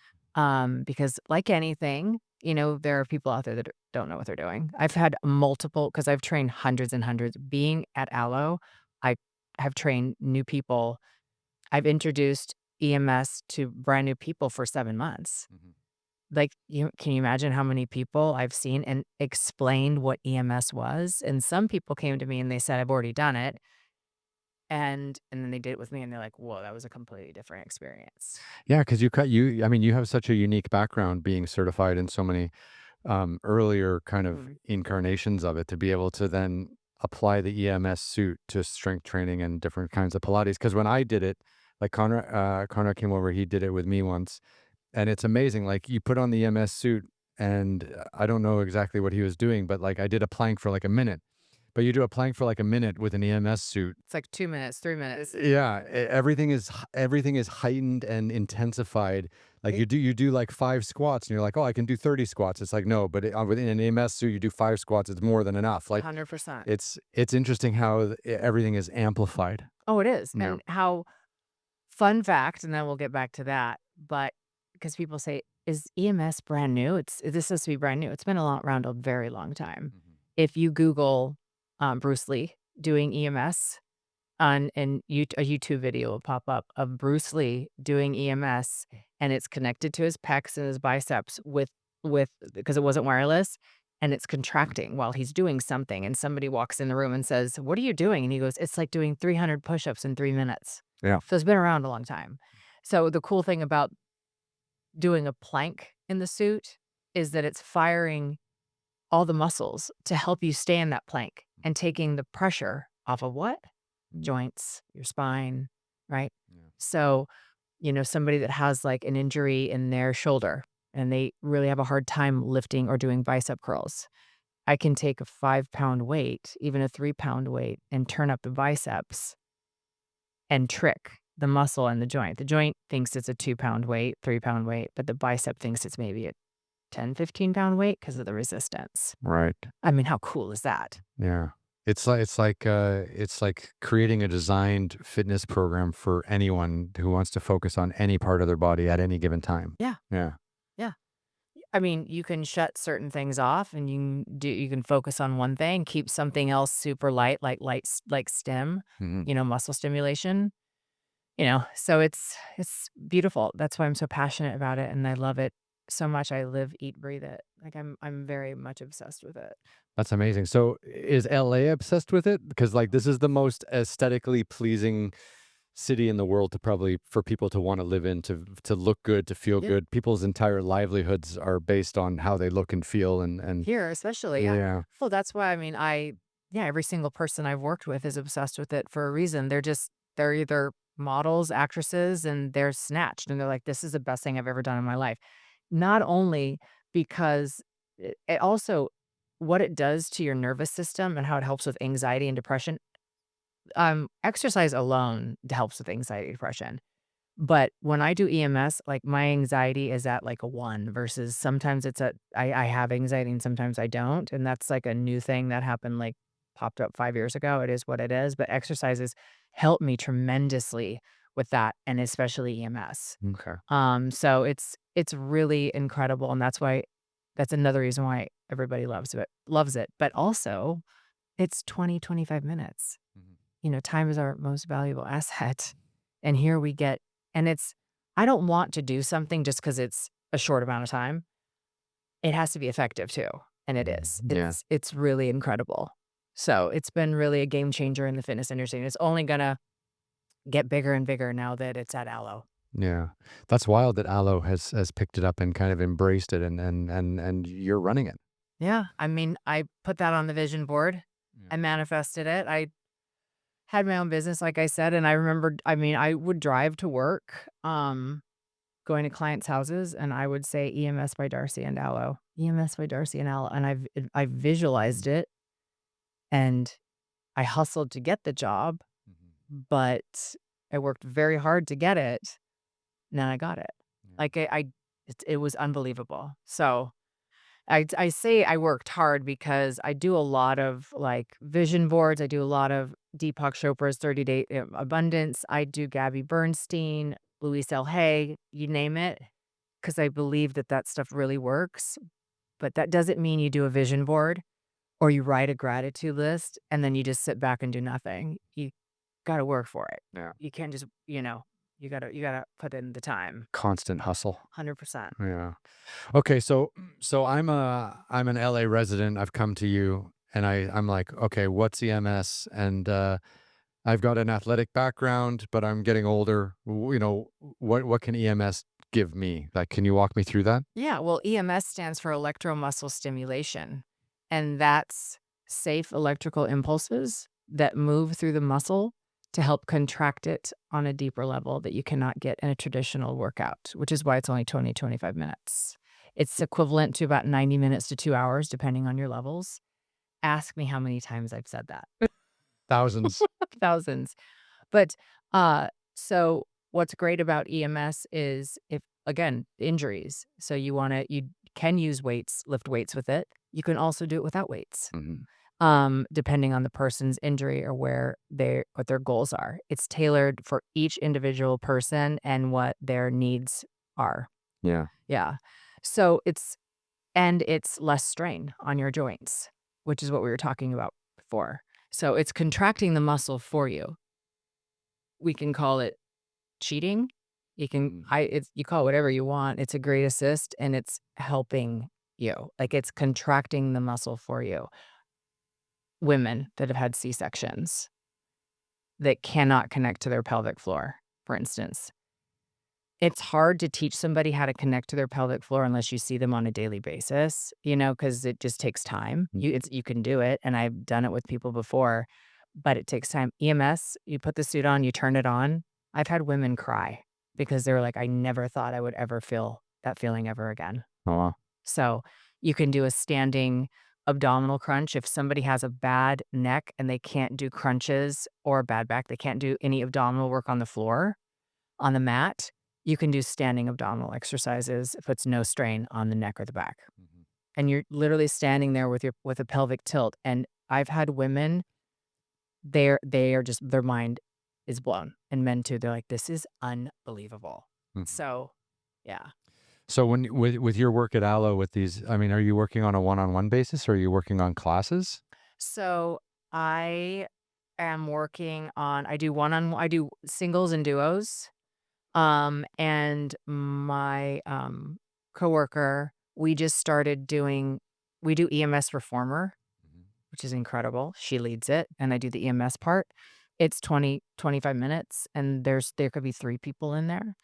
because like anything, there are people out there that don't know what they're doing. I've had multiple because 'cause I've trained hundreds and hundreds. Being at Aloe, I have trained new people. I've introduced EMS to brand new people for 7 months. Mhm. Like, can you imagine how many people I've seen and explained what EMS was? And some people came to me and they said, "I've already done it." And then they did it with me and they're like, "Whoa, that was a completely different experience." Yeah, 'cause I mean, you have such a unique background being certified in so many, earlier kind of Mhm. incarnations of it to be able to then apply the EMS suit to strength training and different kinds of Pilates. Because when I did it, like Connor came over, he did it with me once, and it's amazing. Like you put on the EMS suit, and I don't know exactly what he was doing, but like I did a plank for like a minute. But you do a plank for like a minute with an EMS suit. It's like 2 minutes, 3 minutes. Yeah, everything is heightened and intensified. Like It you do like 5 squats, and you're like, oh, I can do 30 squats. It's like no, but within an EMS suit, you do 5 squats. It's more than enough. Like 100%. it's interesting how everything is amplified. Oh, it is, Yeah. and how fun fact, and then we'll get back to that, but because people say, "Is EMS brand new?" This has to be brand new. It's been around a very long time. Mhm. If you Google, Bruce Lee doing EMS on and a YouTube video will pop up of Bruce Lee doing EMS, and it's connected to his pecs and his biceps with because it wasn't wireless, and it's contracting while he's doing something, and somebody walks in the room and says, "What are you doing?" And he goes, "It's like doing 300 push-ups in 3 minutes." Yeah. So it's been around a long time. So the cool thing about doing a plank in the suit is that it's firing all the muscles to help you stay in that plank and taking the pressure off of what? Joints, your spine, right? Yeah. So, somebody that has like an injury in their shoulder and they really have a hard time lifting or doing bicep curls. I can take a 5 pound weight, even a 3 pound weight, and turn up the biceps and trick the muscle and the joint. The joint thinks it's a 2 pound weight, 3 pound weight, but the bicep thinks it's maybe a 10, 15 pound weight because of the resistance. Right. I mean, how cool is that? Yeah. It's like creating a designed fitness program for anyone who wants to focus on any part of their body at any given time. Yeah. Yeah. Yeah. I mean, you can shut certain things off and you can focus on one thing, keep something else super light, like STEM, Mhm. muscle stimulation, so it's beautiful. That's why I'm so passionate about it and I love it so much. I live, eat, breathe it. Like I'm very much obsessed with it. That's amazing. So is LA obsessed with it? Because like this is the most aesthetically pleasing city in the world to probably for people to want to live in, to look good, to feel Yeah. good. People's entire livelihoods are based on how they look and feel and Here, especially. yeah. Well, that's why I mean, yeah, every single person I've worked with is obsessed with it for a reason. They're either models, actresses, and they're snatched and they're like, this is the best thing I've ever done in my life. Not only because it also, what it does to your nervous system and how it helps with anxiety and depression. Exercise alone helps with anxiety and depression. But when I do EMS, like, my anxiety is at, like, a 1 versus sometimes it's at I have anxiety and sometimes I don't, and that's, like, a new thing that happened, like, popped up 5 years ago. It is what it is, but exercises help me tremendously with that, and especially EMS. Okay. So it's really incredible, and that's another reason why everybody loves it, but also, it's 20, 25 minutes. Mhm. Time is our most valuable asset. And here we get, and I don't want to do something just because it's a short amount of time. It has to be effective too. And it is. Yeah. It's really incredible. So it's been really a game changer in the fitness industry. And it's only gonna get bigger and bigger now that it's at Aloe. Yeah. That's wild that Aloe has picked it up and kind of embraced it and you're running it. Yeah. I mean, I put that on the vision board. Yeah. I manifested it. I had my own business, like I said, and I remembered, I mean, I would drive to work, going to clients' houses, and I would say EMS by Darci and Aloe, EMS by Darci and Aloe, and I visualized it, and I hustled to get the job, Mhm. but I worked very hard to get it, and then I got it. Yeah. Like, it was unbelievable. So I say I worked hard because I do a lot of, like, vision boards, I do a lot of Deepak Chopra's 30-Day Abundance, I do Gabby Bernstein, Louise L. Hay, you name it, because I believe that that stuff really works, but that doesn't mean you do a vision board or you write a gratitude list and then you just sit back and do nothing. You gotta work for it. Yeah. You can't just, you gotta put in the time. Constant hustle. 100%. Yeah. Okay, so I'm an LA resident. I've come to you and I'm like, okay, what's EMS? And I've got an athletic background, but I'm getting older. What can EMS give me? Like, can you walk me through that? Yeah, well, EMS stands for electromuscle stimulation, and that's safe electrical impulses that move through the muscle to help contract it on a deeper level that you cannot get in a traditional workout, which is why it's only 20, 25 minutes. It's equivalent to about 90 minutes to 2 hours, depending on your levels. Ask me how many times I've said that. Thousands. Thousands. But, uh, so what's great about EMS is if, again, injuries. So you can use weights, lift weights with it. You can also do it without weights, Mhm. depending on the person's injury or what their goals are. It's tailored for each individual person and what their needs are. Yeah. Yeah. So it's less strain on your joints, which is what we were talking about before. So it's contracting the muscle for you. We can call it cheating. Mhm. You call it whatever you want. It's a great assist and it's helping you. Like it's contracting the muscle for you. Women that have had C-sections that cannot connect to their pelvic floor, for instance. It's hard to teach somebody how to connect to their pelvic floor unless you see them on a daily basis, because it just takes time. You can do it, and I've done it with people before, but it takes time. EMS, you put the suit on, you turn it on. I've had women cry because they were like, "I never thought I would ever feel that feeling ever again." Oh, wow. So, you can do a standing abdominal crunch. If somebody has a bad neck and they can't do crunches or a bad back, they can't do any abdominal work on the floor, on the mat, you can do standing abdominal exercises. It puts no strain on the neck or the back. Mhm. And you're literally standing there with a pelvic tilt. And I've had women, they are just their mind is blown. And men too. They're like, this is unbelievable. Mhm. So yeah. So with your work at Allo with these, I mean, are you working on a one-on-one basis or are you working on classes? So I am working on I do singles and duos. And my, coworker, we do EMS Reformer, Mhm. which is incredible. She leads it, and I do the EMS part. It's 20-25 minutes, and there could be 3 people in there.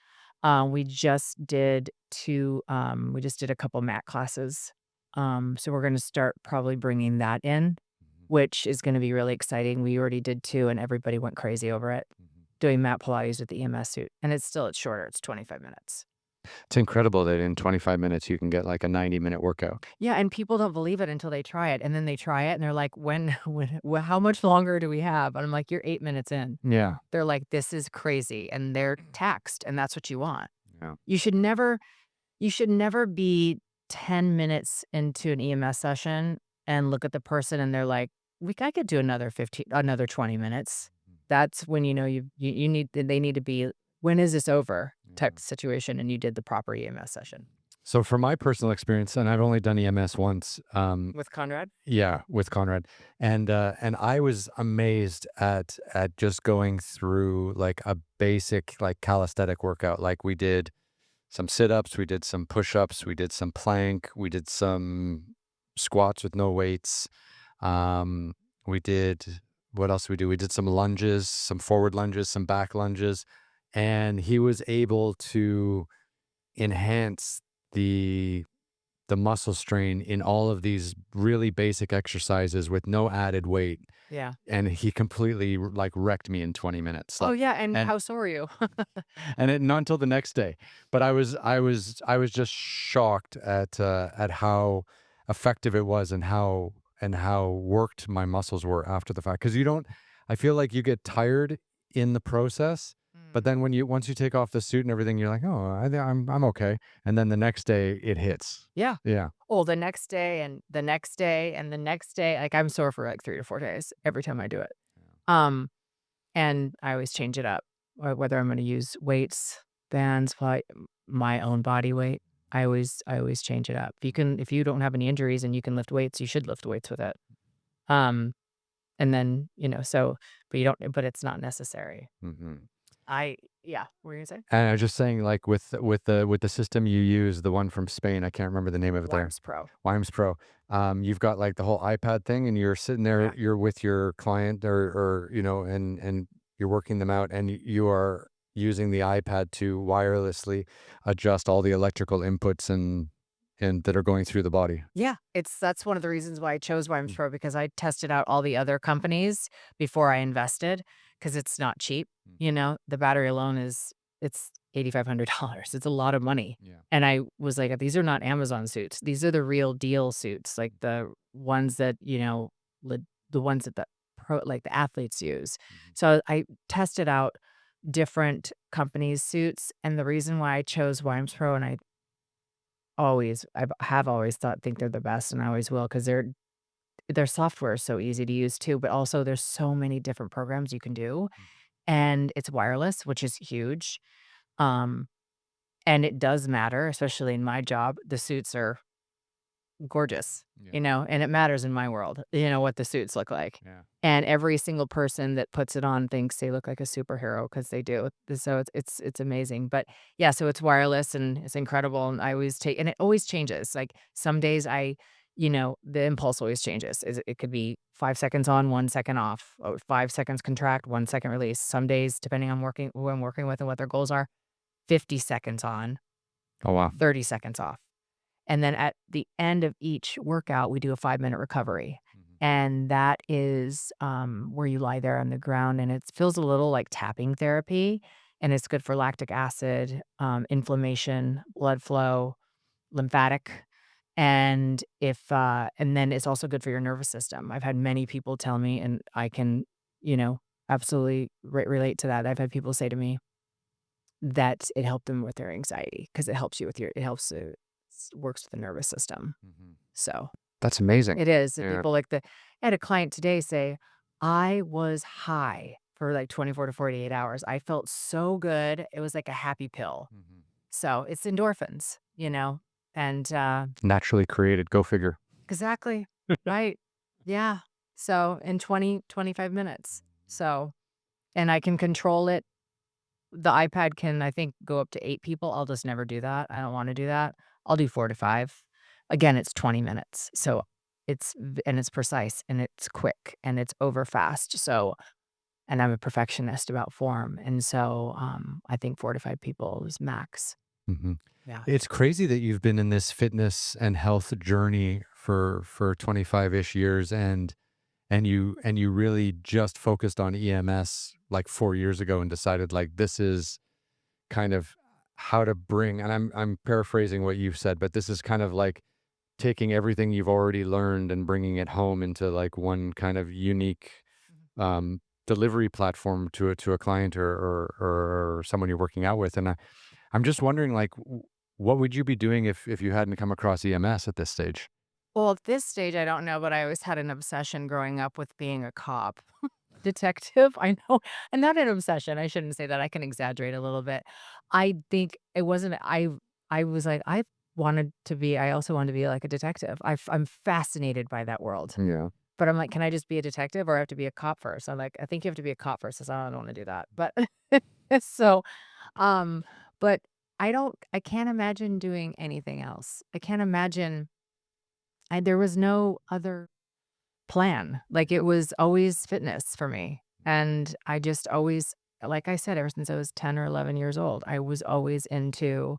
We just did a couple mat classes. So we're gonna start probably bringing that in, Mhm. which is gonna be really exciting. We already did 2, and everybody went crazy over it Mhm. doing mat Pilates with the EMS suit, and it's shorter, it's 25 minutes. It's incredible that in 25 minutes you can get like a 90-minute workout. Yeah, and people don't believe it until they try it, and then they try it, and they're like, how much longer do we have?" And I'm like, "You're 8 minutes in." Yeah. They're like, "This is crazy," and they're taxed, and that's what you want. Yeah. You should never you should never be 10 minutes into an EMS session and look at the person and they're like, I could do another 20 minutes." That's when you know you need they need to be, "When is this over?" Yeah. type situation, and you did the proper EMS session. So from my personal experience, and I've only done EMS once, With Conrad? yeah, with Conrad, and I was amazed at just going through like a basic like calisthenic workout. Like we did some sit-ups, we did some push-ups, we did some plank, we did some squats with no weights. Um, we did what else did we do? We did some lunges, some forward lunges, some back lunges, and he was able to enhance the the muscle strain in all of these really basic exercises with no added weight, Yeah. and he completely like wrecked me in 20 minutes. Oh, Like, yeah, and and how sore are you? not until the next day. But I was just shocked at how effective it was and how worked my muscles were after the fact. Because you don't, I feel like you get tired in the process, but Mm. then once you take off the suit and everything, you're like, oh, I'm okay. And then the next day it hits. Yeah. Yeah. Oh, the next day and the next day and the next day, like, I'm sore for, like, 3 to 4 days every time I do it. Um, and I always change it up, whether I'm gonna use weights, bands, my own body weight. I always change it up. If you don't have any injuries and you can lift weights, you should lift weights with it. Um, and then, but it's not necessary. Hmm. I yeah, what were you gonna say? And I was just saying, like with the system you use, the one from Spain, I can't remember the name of it there. Wiemspro. Wiemspro. You've got like the whole iPad thing, and you're sitting there, Yeah. you're with your client, or and you're working them out, and you are using the iPad to wirelessly adjust all the electrical inputs and and that are going through the body. Yeah, that's one of the reasons why I chose Mm, Wiemspro because I tested out all the other companies before I invested because it's not cheap. mm. The battery alone it's $8,500. It's a lot of money. Yeah. And I was like, these are not Amazon suits. These are the real deal suits, like the ones that, the ones that like the athletes use. Mhm. So I tested out different companies' suits. And the reason why I chose Wiemspro and have always think they're the best, and I always will, because their software is so easy to use too, but also there's so many different programs you can do, Mm. and it's wireless, which is huge, um, and it does matter, especially in my job, the suits are gorgeous, Yeah. and it matters in my world, what the suits look like. Yeah. And every single person that puts it on thinks they look like a superhero because they do. So it's amazing. But yeah, so it's wireless and it's incredible. And I always take and it always changes. Like some days the impulse always changes. It could be 5 seconds on, 1 second off, or 5 seconds contract, 1 second release. Some days, depending on who I'm working with and what their goals are, 50 seconds on, Oh, wow. 30 seconds off. And then at the end of each workout, we do a 5-minute recovery. Mhm. And that is where you lie there on the ground and it feels a little like tapping therapy. And it's good for lactic acid, inflammation, blood flow, lymphatic. And then it's also good for your nervous system. I've had many people tell me, and I can, you know, absolutely relate to that. I've had people say to me that it helped them with their anxiety because it helps, works with the nervous system. Mhm. So That's amazing. it is. And Yeah. people I had a client today say, I was high for like 24 to 48 hours. I felt so good. It was like a happy pill. Mhm. So it's endorphins, and Naturally created. Go figure. exactly. Right. Yeah. So in 20, 25 minutes. So, and I can control it. The iPad can, I think, go up to 8 people. I'll just never do that. I don't wanna do that. I'll do 4 to 5. Again, it's 20 minutes. So and it's precise and it's quick and it's over fast. So, and I'm a perfectionist about form. And so, I think 4 to 5 people is max. Mhm. Yeah. It's crazy that you've been in this fitness and health journey for 25-ish years, and you really just focused on EMS like 4 years ago and decided like this is kind of how to bring, and I'm paraphrasing what you've said, but this is kind of like taking everything you've already learned and bringing it home into like one kind of unique delivery platform to a client or someone you're working out with. And I'm just wondering, like, what would you be doing if you hadn't come across EMS at this stage? Well, at this stage, I don't know, but I always had an obsession growing up with being a cop. Detective, I know, and not an obsession, I shouldn't say that, I can exaggerate a little bit. I think it wasn't I was like, I also wanted to be like a detective. I'm fascinated by that world, Yeah. but I'm like, "Can I just be a detective or I have to be a cop first?" I'm like, "I think you have to be a cop first." I said, "I don't wanna do that." But so, um, but I can't imagine doing anything else. I can't imagine there was no other plan. Like, it was always fitness for me, and I just always like I said, ever since I was 10 or 11 years old, I was always into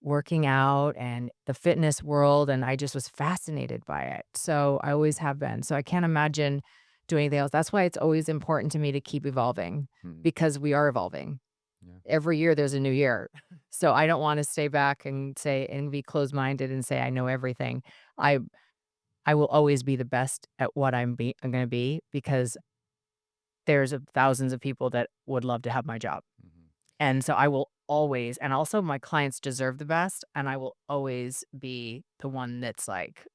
working out and the fitness world, and I just was fascinated by it. So, I always have been. So, I can't imagine doing anything else. That's why it's always important to me to keep evolving Mhm. because we are evolving. Yeah. Every year there's a new year. So, I don't wanna stay back and say and be closed-minded and say I know everything. I I will always be the best at what I'm gonna be because there's thousands of people that would love to have my job. Mhm. And so I will always and also my clients deserve the best, and I will always be the one that's, like,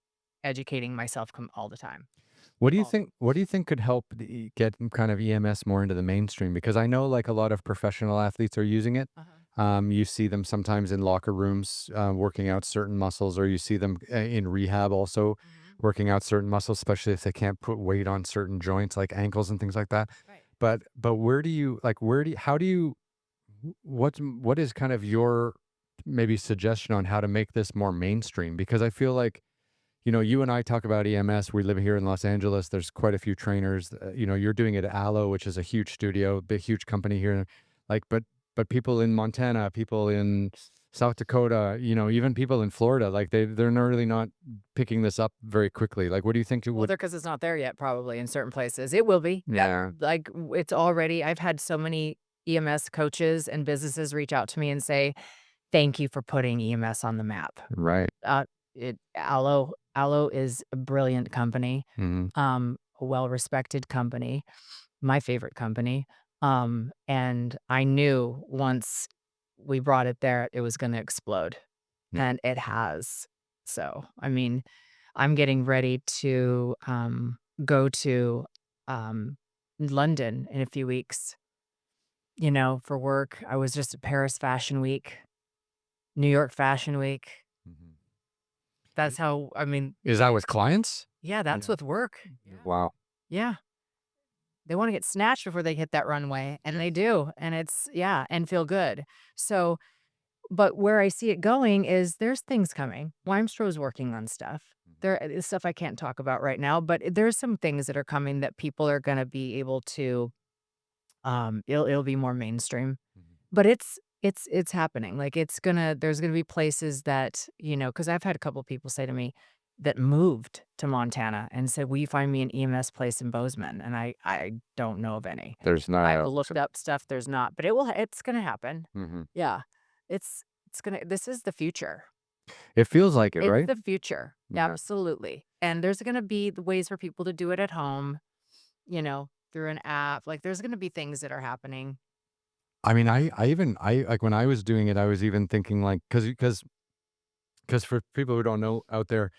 educating myself all the time. What do you All think? What do you think could help get kind of EMS more into the mainstream? Because I know like a lot of professional athletes are using it. Uh-huh. You see them sometimes in locker rooms working out certain muscles, or you see them in rehab also Mhm. working out certain muscles, especially if they can't put weight on certain joints like ankles and things like that. Right. But where do you like? Where do you, how do you? What is kind of your maybe suggestion on how to make this more mainstream? Because I feel like, you and I talk about EMS. We live here in Los Angeles. There's quite a few trainers. You're doing it at Aloe, which is a huge studio, big, huge company here. Like, but people in Montana, people in South Dakota, even people in Florida, like they're not really not picking this up very quickly. Like, what do you think it Well, would? they're because it's not there yet probably in certain places. It will be. Yep. Yeah, Like, it's already I've had so many EMS coaches and businesses reach out to me and say, "Thank you for putting EMS on the map." right. It Aloe is a brilliant company, Hmm. a well-respected company, my favorite company, and I knew once we brought it there, it was gonna explode, and it has. So, I mean, I'm getting ready to, go to, um, London in a few weeks, for work. I was just at Paris Fashion Week, New York Fashion Week. Hmm. That's how I mean, Is that with clients? yeah, that's Yeah. with work. Yeah. Wow. Yeah. They wanna get snatched before they hit that runway, and they do, and it's yeah, and feel good. So but where I see it going is there's things coming. Wiemspro is working on stuff. There is stuff I can't talk about right now, but there's some things that are coming that people are gonna be able to, it'll be more mainstream. Mhm. But it's happening. Like, there's gonna be places that, because 'cause I've had a couple people say to me that moved to Montana and said, "Will you find me an EMS place in Bozeman?" And I don't know of any. There's I've not. looked up stuff, there's not, but it's gonna happen. Mhm. Yeah. It's gonna this is the future. It feels like it, It's right? the future. Yeah. Absolutely. And there's gonna be the ways for people to do it at home, through an app. Like, there's gonna be things that are happening. I mean, I like when I was doing it, I was even thinking like, because for people who don't know out there,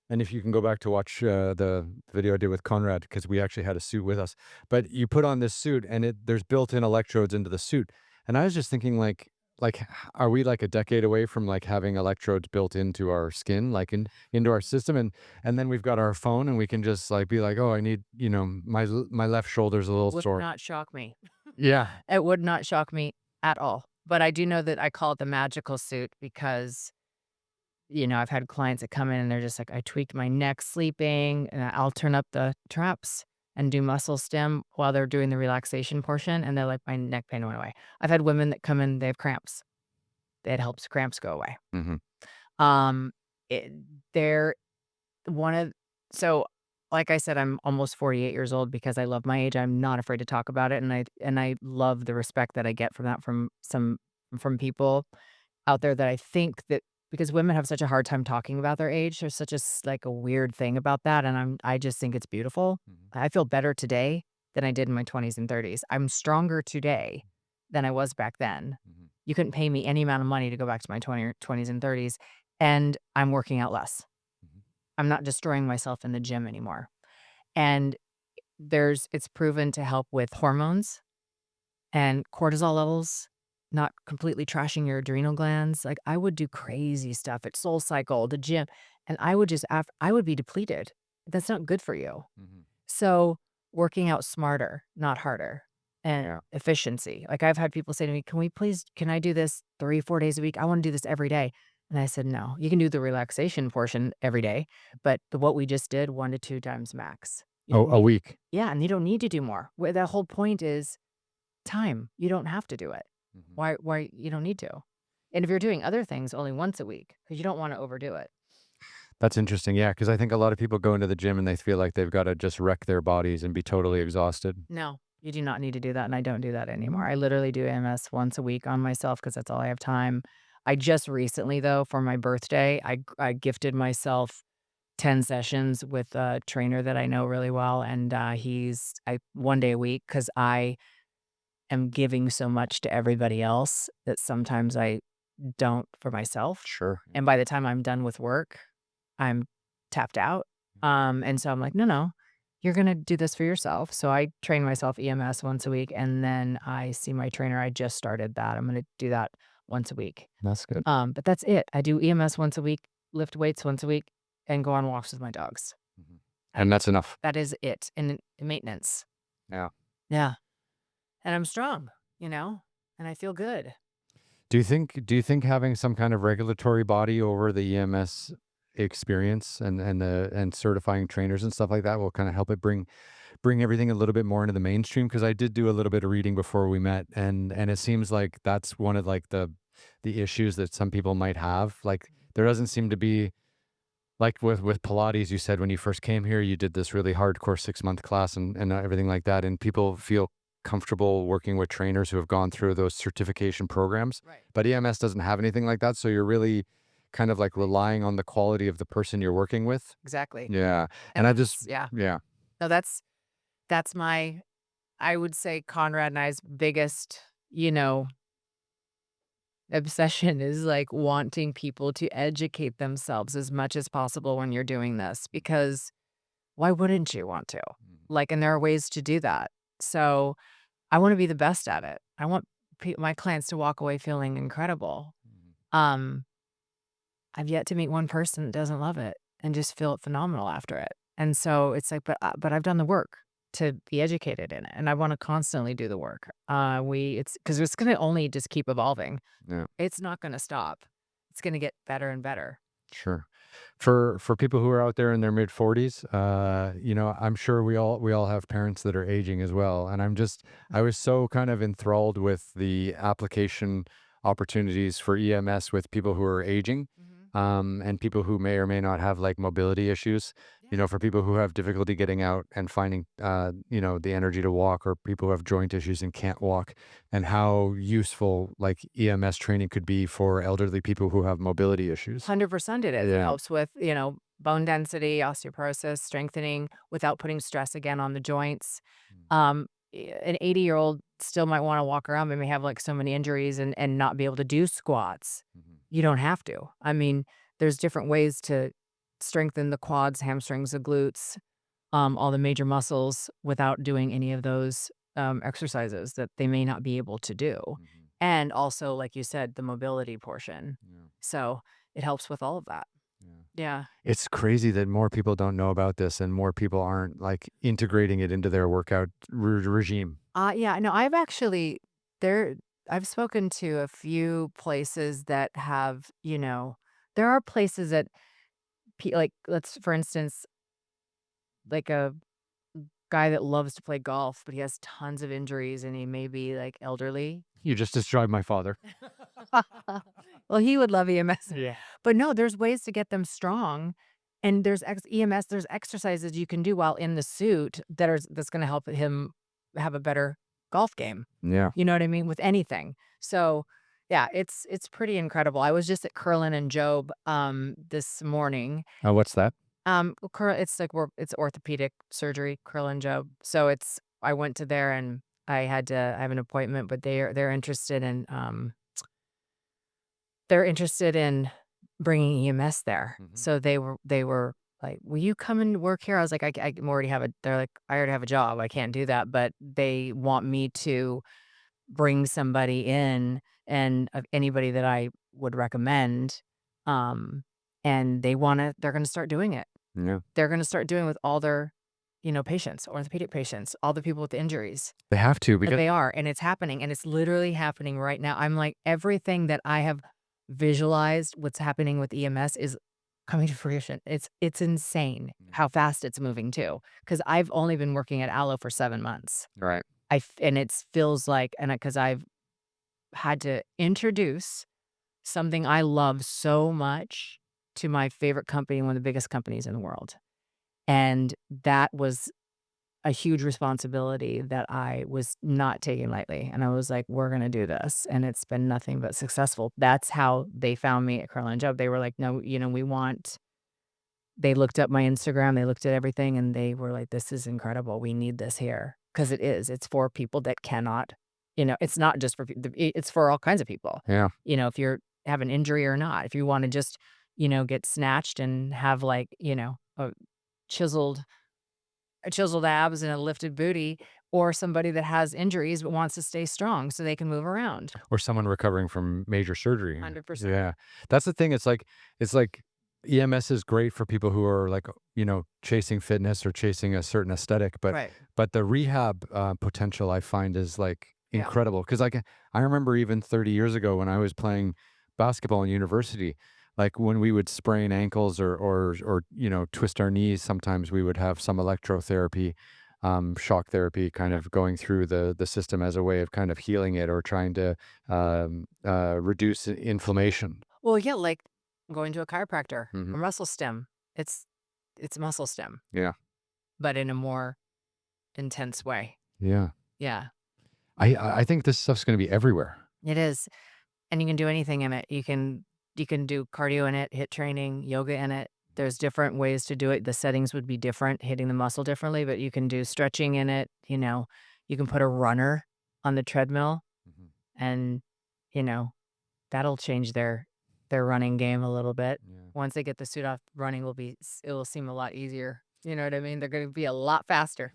and if you can go back to watch the video I did with Conrad, because we actually had a suit with us, but you put on this suit and there's built-in electrodes into the suit, and I was just thinking are we like a decade away from like having electrodes built into our skin, like into our system, and then we've got our phone and we can just like be like, oh, I need, my left shoulder's a little Would sore. not shock me. Yeah. It would not shock me at all. But I do know that I call it the magical suit because, I've had clients that come in and they're just like, I tweaked my neck sleeping, and I'll turn up the traps and do muscle stim while they're doing the relaxation portion. And they're like, my neck pain went away. I've had women that come in, they have cramps. It helps cramps go away. Hmm. Um, it, they're one of, so like I said, I'm almost 48 years old because I love my age. I'm not afraid to talk about it. And I love the respect that I get from that from people out there that I think that because women have such a hard time talking about their age, there's such like a weird thing about that, and I just think it's beautiful. Hmm. I feel better today than I did in my 20s and 30s. I'm stronger today than I was back then. Hmm. You couldn't pay me any amount of money to go back to my 20s and 30s, and I'm working out less. Hmm. I'm not destroying myself in the gym anymore. And it's proven to help with hormones and cortisol levels, not completely trashing your adrenal glands. Like, I would do crazy stuff at Soul Cycle, the gym, and I would be depleted. That's not good for you. Hmm. So, working out smarter, not harder, and Yeah. efficiency. Like, I've had people say to me, can I do this 3, 4 days a week? I wanna do this every day." And I said, "No, you can do the relaxation portion every day, but what we just did 1 to 2 times max. You Oh, don't a need." week. Yeah, and you don't need to do more. Where the whole point is time. You don't have to do it. Hmm. Why you don't need to. And if you're doing other things, only once a week because you don't wanna overdo it. That's interesting. Yeah, because I think a lot of people go into the gym and they feel like they've got to just wreck their bodies and be totally exhausted. No, you do not need to do that, and I don't do that anymore. I literally do MS once a week on myself because that's all I have time. I just recently, though, for my birthday, I gifted myself 10 sessions with a trainer that I know really well, and, he's I 1 day a week because I am giving so much to everybody else that sometimes I don't for myself. Sure. And by the time I'm done with work, I'm tapped out. And so I'm like, no, no, you're going to do this for yourself. So I train myself EMS once a week and then I see my trainer. I just started that. I'm going to do that once a week. That's good. But that's it. I do EMS once a week, lift weights once a week, and go on walks with my dogs. Mhm. And that's enough. That is it. And maintenance. Yeah. Yeah. And I'm strong, and I feel good. Do you think having some kind of regulatory body over the EMS experience and certifying trainers and stuff like that will kind of help it bring everything a little bit more into the mainstream? Because I did do a little bit of reading before we met, and it seems like that's one of like the issues that some people might have. Like there doesn't seem to be like with Pilates, you said when you first came here, you did this really hardcore 6-month class and everything like that, and people feel comfortable working with trainers who have gone through those certification programs. Right. But EMS doesn't have anything like that, so you're really kind of like relying on the quality of the person you're working with. Exactly. Yeah, And and I just yeah. yeah, No, that's my I would say Conrad and I's biggest, obsession is like wanting people to educate themselves as much as possible when you're doing this because why wouldn't you want to? Like, and there are ways to do that. So I want to be the best at it. I want my clients to walk away feeling incredible. Um, I've yet to meet one person that doesn't love it and just feel phenomenal after it. And so it's like, but I've done the work to be educated in it, and I want to constantly do the work. It's because it's going to only just keep evolving. yeah. It's not gonna stop. It's gonna get better and better. Sure. For people who are out there in their mid 40s, I'm sure we all have parents that are aging as well. And I was so kind of enthralled with the application opportunities for EMS with people who are aging, Mhm. and people who may or may not have like mobility issues. Yeah. For people who have difficulty getting out and finding, the energy to walk, or people who have joint issues and can't walk, and how useful like EMS training could be for elderly people who have mobility issues. 100% it is. It Yeah. helps with, bone density, osteoporosis, strengthening without putting stress again on the joints. An 80-year-old still might wanna walk around, they may have, like, so many injuries and not be able to do squats. Mhm. You don't have to. I mean, there's different ways to strengthen the quads, hamstrings, the glutes, all the major muscles without doing any of those, exercises that they may not be able to do. Mhm. And also, like you said, the mobility portion. Yeah. So, it helps with all of that. Yeah. Yeah. It's crazy that more people don't know about this and more people aren't like integrating it into their workout regime. Yeah, no, I've actually there I've spoken to a few places that have, there are places that like, let's for instance, like a guy that loves to play golf, but he has tons of injuries and he may be like elderly. You just described my father. Well, he would love EMS. Yeah. But no, there's ways to get them strong, and there's EMS, there's exercises you can do while in the suit that's gonna help him have a better golf game. Yeah. You know what I mean? With anything. So, yeah, it's pretty incredible. I was just at Curlin and Job, this morning. What's that? It's like it's orthopedic surgery, Curlin Job. So I went to there and I have an appointment, but they're interested in, bringing EMS there. Hmm. So they were like, "Will you come and work here?" I was like, I'm already have a." They're like, "I already have a job. I can't do that." But they want me to bring somebody in and anybody that I would recommend. Um, and they're gonna start doing it. Yeah. They're gonna start doing with all their, patients, orthopedic patients, all the people with injuries. They have to And because they are, and it's happening, and it's literally happening right now. I'm like, everything that I have visualized what's happening with EMS is coming to fruition. It's insane how fast it's moving too. Because 'cause I've only been working at Aloe for 7 months. right. And it feels like, and because I've had to introduce something I love so much to my favorite company, one of the biggest companies in the world. And that was a huge responsibility that I was not taking lightly, and I was like, "We're gonna do this," and it's been nothing but successful. That's how they found me at Carl& Job. They were like, "No, we want." They looked up my Instagram, they looked at everything, and they were like, "This is incredible. We need this here because it is. It's for people that cannot, it's not just for it's for all kinds of people. Yeah. If you're have an injury or not, if you wanna just, get snatched and have, like, chiseled chiseled abs and a lifted booty, or somebody that has injuries but wants to stay strong so they can move around. Or someone recovering from major surgery. 100%. Yeah. That's the thing. It's like EMS is great for people who are like, chasing fitness or chasing a certain aesthetic, but Right. but the rehab potential I find is like Yeah. incredible. Because like I remember even 30 years ago when I was playing basketball in university, like when we would sprain ankles or twist our knees, sometimes we would have some electrotherapy. shock therapy, kind of going through the system as a way of kind of healing it or trying to reduce inflammation. Well, yeah, like going to a chiropractor Hmm. or muscle stim. It's it's muscle stim, Yeah. but in a more intense way. Yeah. Yeah, I think this stuff's going to be everywhere. it is. And you can do anything in it. You can do cardio in it, hit training, yoga in it. There's different ways to do it. The settings would be different, hitting the muscle differently, but you can do stretching in it, you know. You can put a runner on the treadmill Mhm. and, you know, that'll change their running game a little bit. Yeah. Once they get the suit off, running it will seem a lot easier. You know what I mean? They're going to be a lot faster.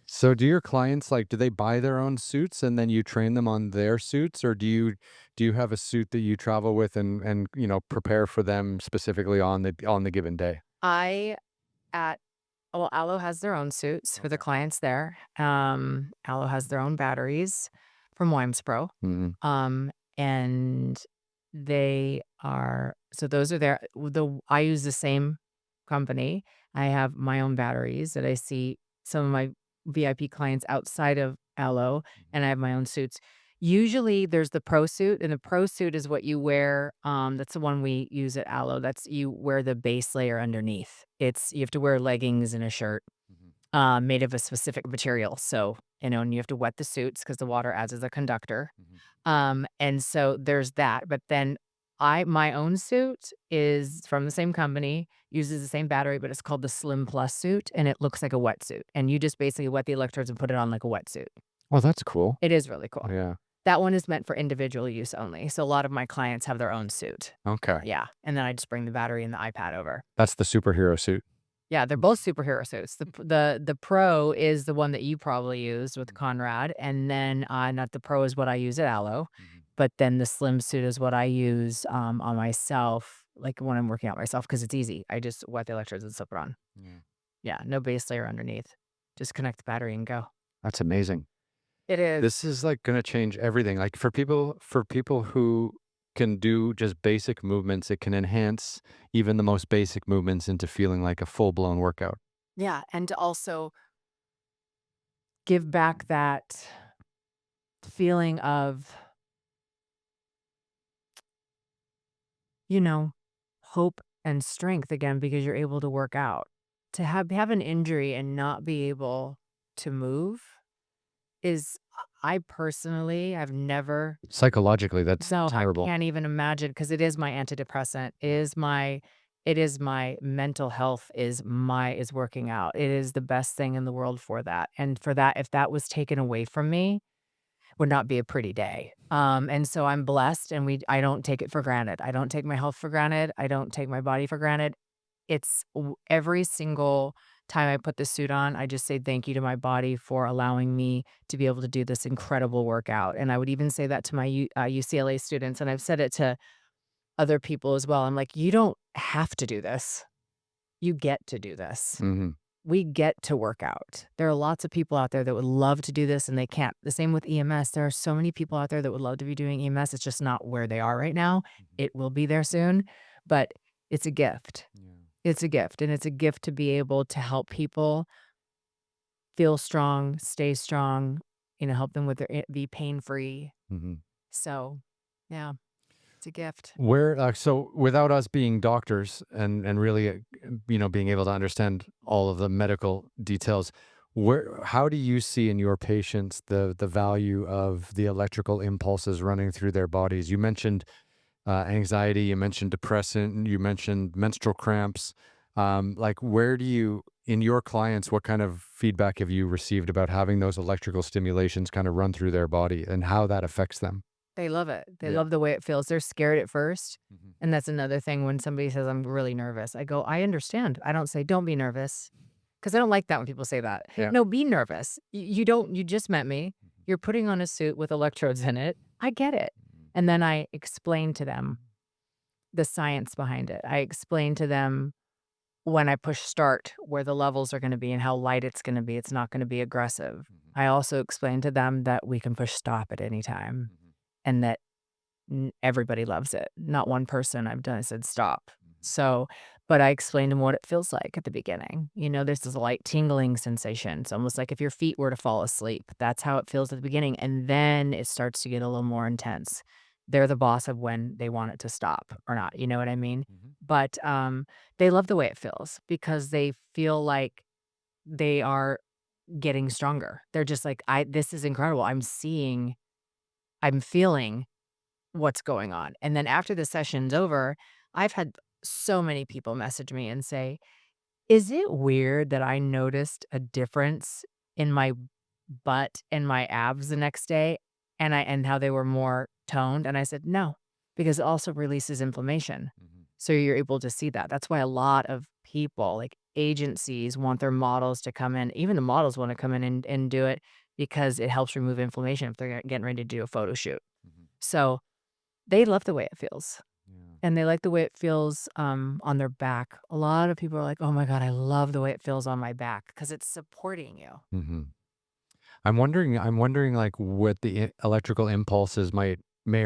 So do your clients like do they buy their own suits and then you train them on their suits, or do you have a suit that you travel with and prepare for them specifically on the given day? I at Well, Aloe has their own suits for the Okay. clients there. Aloe has their own batteries from Wiemspro. Mhm. Um, and those are there. I use the same company. I have my own batteries that I see some of my VIP clients outside of Aloe, and I have my own suits. Usually there's the pro suit, and the pro suit is what you wear. That's the one we use at Aloe. That's you wear the base layer underneath. You have to wear leggings and a shirt Mhm. made of a specific material. So, and you have to wet the suits because the water adds as a conductor. Mhm. And so there's that. But then my own suit is from the same company, uses the same battery, but it's called the Slim Plus suit, and it looks like a wetsuit. And you just basically wet the electrodes and put it on like a wetsuit. Well, that's cool. It is really cool. Yeah. That one is meant for individual use only. So a lot of my clients have their own suit. Okay. Yeah. And then I just bring the battery and the iPad over. That's the superhero suit. Yeah, they're both superhero suits. The Pro is the one that you probably used with Conrad, and then, not the Pro is what I use at Aloe, Mhm. but then the Slim suit is what I use, on myself, like, when I'm working out myself because it's easy. I just wet the electrodes and slip it on. Yeah. Yeah, no base layer underneath. Just connect the battery and go. That's amazing. It is. This is like gonna change everything. Like for people who can do just basic movements, it can enhance even the most basic movements into feeling like a full-blown workout. Yeah, and to also give back that feeling of, you know, hope and strength again because you're able to work out. To have an injury and not be able to move is I personally have never Psychologically, that's no, I terrible. can't even imagine because it is my antidepressant. It is my mental health is working out. It is the best thing in the world for that. And for that, if that was taken away from me, would not be a pretty day. And so I'm blessed and I don't take it for granted. I don't take my health for granted. I don't take my body for granted. Every single time I put the suit on, I just say thank you to my body for allowing me to be able to do this incredible workout. And I would even say that to my UCLA students, and I've said it to other people as well. I'm like, you don't have to do this. You get to do this. Mhm. We get to work out. There are lots of people out there that would love to do this and they can't. The same with EMS. There are so many people out there that would love to be doing EMS. It's just not where they are right now. Mhm. It will be there soon, but it's a gift. Yeah. It's a gift, and it's a gift to be able to help people feel strong, stay strong, help them with be pain-free. Mhm. So, yeah, it's a gift. So without us being doctors and really, being able to understand all of the medical details, how do you see in your patients the value of the electrical impulses running through their bodies? You mentioned anxiety, you mentioned depressant, you mentioned menstrual cramps. Like, where do you, in your clients, what kind of feedback have you received about having those electrical stimulations kind of run through their body and how that affects them? They love it. They Yeah. love the way it feels. They're scared at first, Mhm. and that's another thing when somebody says, "I'm really nervous." I go, "I understand." I don't say, "Don't be nervous," because I don't like that when people say that. Yeah. No, be nervous. You just met me. Mhm. You're putting on a suit with electrodes in it. I get it. Mhm. And then I explain to them the science behind it. I explain to them when I push start where the levels are gonna be and how light it's gonna be. It's not gonna be aggressive. Mhm. I also explain to them that we can push stop at any time Mhm. and that everybody loves it. Not one person I've done said stop. Mhm. So, But I explained to him what it feels like at the beginning. This is a light tingling sensation. It's almost like if your feet were to fall asleep. That's how it feels at the beginning, and then it starts to get a little more intense. They're the boss of when they want it to stop or not, you know what I mean? Mhm. But, they love the way it feels because they feel like they are getting stronger. They're just like, "I this is incredible. I'm feeling what's going on." And then after the session's over, I've had so many people message me and say, "Is it weird that I noticed a difference in my butt and my abs the next day and how they were more toned?" And I said, "No, because it also releases inflammation." Mhm. So you're able to see that. That's why a lot of people, like agencies, want their models to come in. Even the models want to come in and do it because it helps remove inflammation if they're getting ready to do a photo shoot. Mhm. So they love the way it feels. Yeah. And they like the way it feels, on their back. A lot of people are like, "Oh my god, I love the way it feels on my back because it's supporting you." Mhm. I'm wondering, like, what the electrical impulses may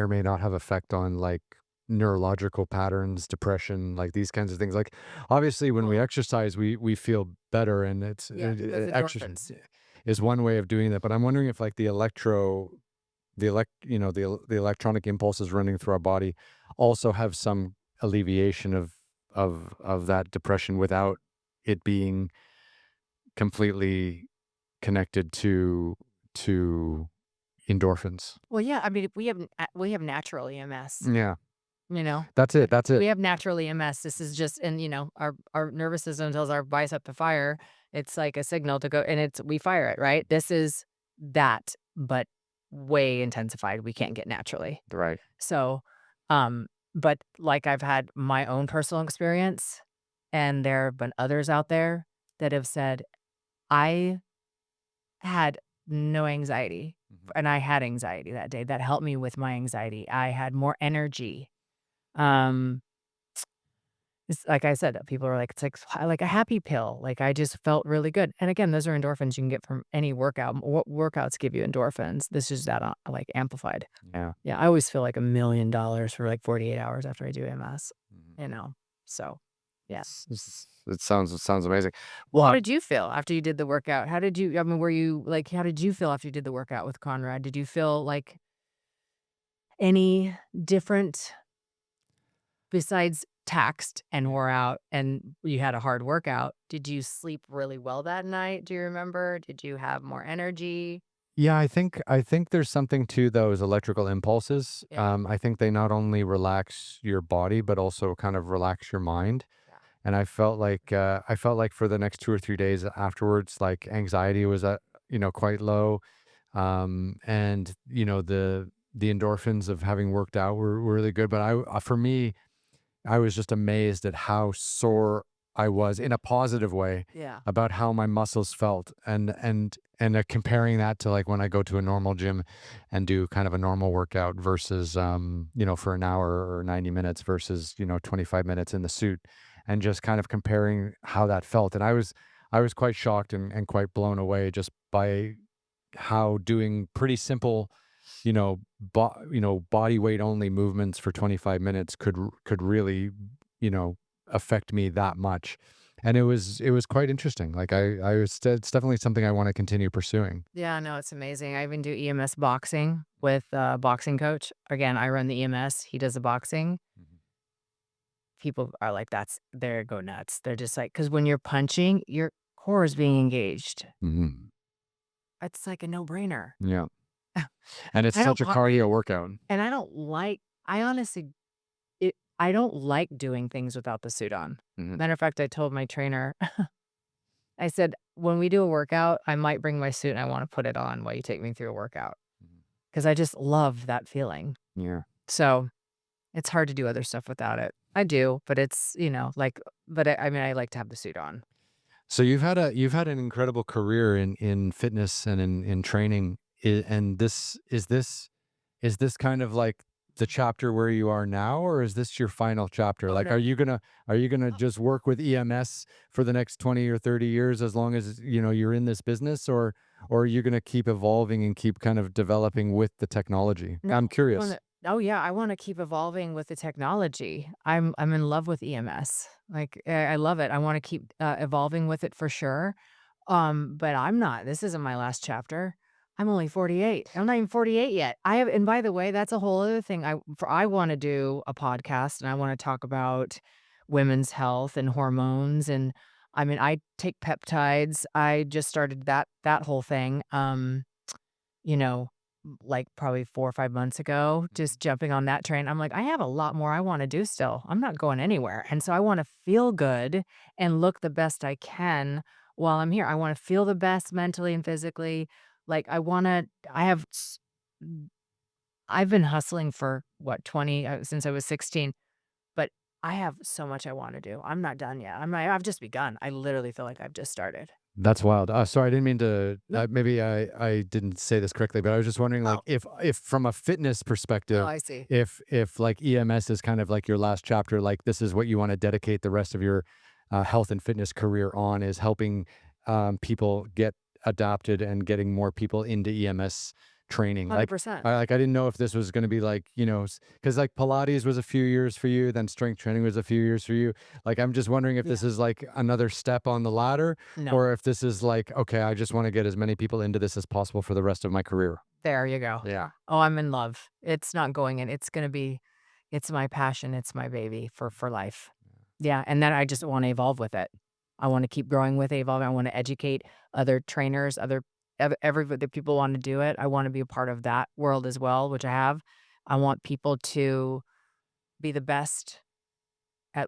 or may not have effect on, like, neurological patterns, depression, like, these kinds of things. Like, obviously, when we Well, exercise, we feel better, and yeah, those exercise endorphins. is one way of doing that, but I'm wondering if, like, the electronic impulses running through our body also have some alleviation of that depression without it being completely connected to endorphins. Well, yeah, I mean, we have natural EMS, Yeah, you know? that's it, that's it. We have natural EMS. This is just and, our nervous system tells our bicep to fire. It's like a signal to go and we fire it, right? This is that, but way intensified. We can't get naturally. Right. So, but like I've had my own personal experience, and there have been others out there that have said, I had no anxiety, Mhm. and I had anxiety that day. That helped me with my anxiety. I had more energy. Um, it's like I said, people are like, it's like a happy pill. Like I just felt really good. And again, those are endorphins you can get from any workout. What workouts give you endorphins? This is that like amplified. Yeah. Yeah, I always feel like $1,000,000 for, like, 48 hours after I do MS, Mhm. you know? So, yeah. It sounds amazing. How Well, did you feel after you did the workout? I mean, were you like, how did you feel after you did the workout with Conrad? Did you feel, like, any different besides taxed and wore out and you had a hard workout? Did you sleep really well that night? Do you remember? Did you have more energy? yeah, I think there's something to those electrical impulses. Yeah, I think they not only relax your body, but also kind of relax your mind. yeah. And I felt like for the next 2 or 3 days afterwards, like, anxiety was at, quite low. And, the endorphins of having worked out were really good. But for me, I was just amazed at how sore I was in a positive way Yeah. about how my muscles felt, and comparing that to, like, when I go to a normal gym and do kind of a normal workout versus, for an hour or 90 minutes versus, 25 minutes in the suit, and just kind of comparing how that felt. And I was quite shocked and quite blown away just by how doing pretty simple, body weight only movements for 25 minutes could really, affect me that much. And it was quite interesting. Like, it's definitely something I want to continue pursuing. Yeah, no, it's amazing. I even do EMS boxing with a boxing coach. Again, I run the EMS, he does the boxing. Mhm. People are like, they go nuts. They're just like, because when you're punching, your core is being engaged. Mhm. It's like a no-brainer. Yeah. And it's I don't such a wa cardio workout. and I honestly I don't like doing things without the suit on. Mhm. Matter of fact, I told my trainer, I said, "When we do a workout, I might bring my suit and I wanna put it on while you take me through a workout Mhm. because I just love that feeling." Yeah. So, it's hard to do other stuff without it. I do, but it's, like but I mean, I like to have the suit on. So you've had an incredible career in fitness and in training. And is this kind of like the chapter where you are now, or is this your final chapter? Oh, Like, no. are you gonna just work with EMS for the next 20 or 30 years as long as you're in this business, or are you gonna keep evolving and keep kind of developing with the technology? No, I'm we're curious. Oh yeah, I wanna keep evolving with the technology. I'm in love with EMS. Like, I love it. I wanna keep, evolving with it for sure. But I'm not. This isn't my last chapter. I'm only 48. I'm not even 48 yet. And by the way, that's a whole other thing. I wanna do a podcast, and I wanna talk about women's health and hormones, and I mean, I take peptides. I just started that whole thing. You know, like probably 4 or 5 months ago, Mhm. just jumping on that train. I'm like, I have a lot more I wanna do still. I'm not going anywhere. And so I wanna feel good and look the best I can while I'm here. I wanna feel the best mentally and physically. Like I have s I've been hustling for what, 20 since I was 16, but I have so much I wanna do. I'm not done yet. I've just begun. I literally feel like I've just started. That's wild. Sorry, I didn't mean to. No. Maybe I didn't say this correctly, but I was just wondering, like, Oh. if from a fitness Oh, perspective, I see. if like EMS is kind of like your last chapter, like this is what you want to dedicate the rest of your health and fitness career on, is helping people get adopted and getting more people into EMS training. Like, 100%. I didn't know if this was going to be like, because like Pilates was a few years for you, then strength training was a few years for you. Like, I'm just wondering if this Yeah. is like another step on the ladder, No. or if this is like, okay, I just want to get as many people into this as possible for the rest of my career. There you go. Yeah. Oh, I'm in love. It's not going in. It's my passion. It's my baby for life. Yeah. And then I just want to evolve with it. I want to keep growing with it, evolving. I want to educate other trainers, everybody that people want to do it. I want to be a part of that world as well, which I have. I want people to be the best at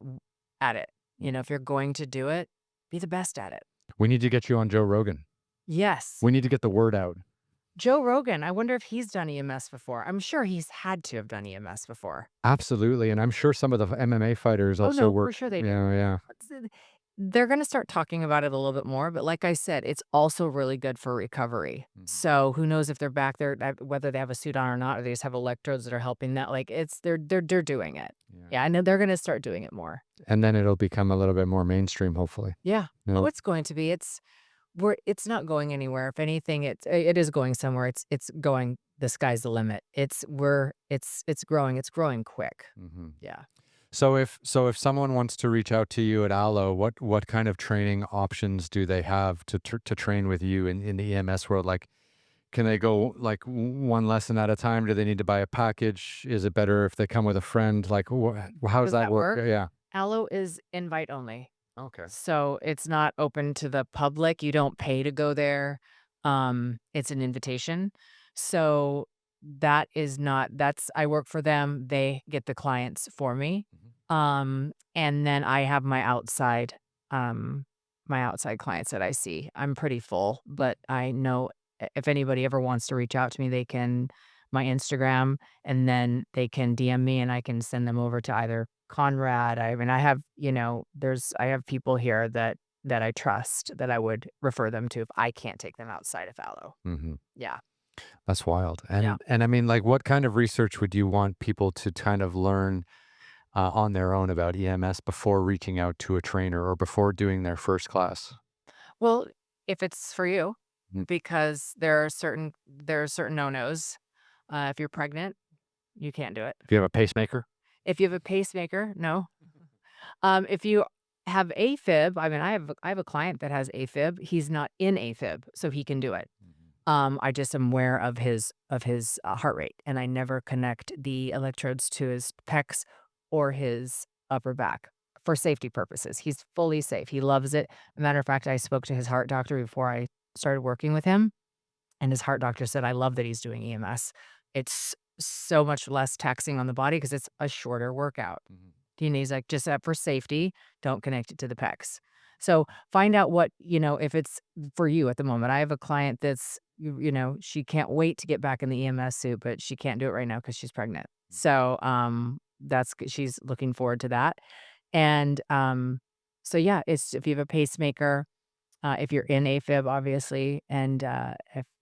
at it. If you're going to do it, be the best at it. We need to get you on Joe Rogan. Yes. We need to get the word out. Joe Rogan, I wonder if he's done EMS before. I'm sure he's had to have done EMS before. Absolutely. And I'm sure some of the MMA fighters Oh, also no, for work. sure they do. Yeah. Yeah. They're gonna start talking about it a little bit more, but like I said, it's also really good for recovery. Mhm. So, who knows if they're back there, whether they have a suit on or not, or they just have electrodes that are helping that, like, they're doing it. Yeah. Yeah, I know they're gonna start doing it more. And then it'll become a little bit more mainstream, hopefully. Yeah. Yeah. Oh, it's going to be. It's not going anywhere. If anything, it is going somewhere. It's going the sky's the limit. It's growing. It's growing quick. Mhm. Yeah. So if someone wants to reach out to you at Allo, what kind of training options do they have to train with you in the EMS world? Like, can they go like one lesson at a time? Do they need to buy a package? Is it better if they come with a friend? Like, how does Does that that work? work? Yeah. Allo is invite only. Okay. So, it's not open to the public, you don't pay to go there, it's an invitation. So, that's I work for them, they get the clients for me, Mhm. and then I have my outside clients that I see. I'm pretty full, but I know if anybody ever wants to reach out to me, they can my Instagram, and then they can DM me, and I can send them over to either Conrad. I mean, I have people here that I trust that I would refer them to if I can't take them outside of Allo. Mhm. Yeah. That's wild. Yeah. And I mean, like, what kind of research would you want people to kind of learn on their own about EMS before reaching out to a trainer or before doing their first class? Well, if it's for you, Mm. because there are certain no-nos. If you're pregnant, you can't do it. If you have a pacemaker? If you have a pacemaker, no. If you have AFib, I mean, I have a client that has AFib. He's not in AFib, so he can do it. Mhm. I just am aware of his heart rate, and I never connect the electrodes to his pecs or his upper back for safety purposes. He's fully safe. He loves it. Matter of fact, I spoke to his heart doctor before I started working with him, and his heart doctor said, "I love that he's doing EMS. It's so much less taxing on the body because it's a shorter workout." Mhm. And he's like, "Just for safety, don't connect it to the pecs." So find out if it's for you at the moment. I have a client that's, she can't wait to get back in the EMS suit, but she can't do it right now because she's pregnant. So she's looking forward to that. And so yeah, it's if you have a pacemaker, if you're in AFib, obviously, and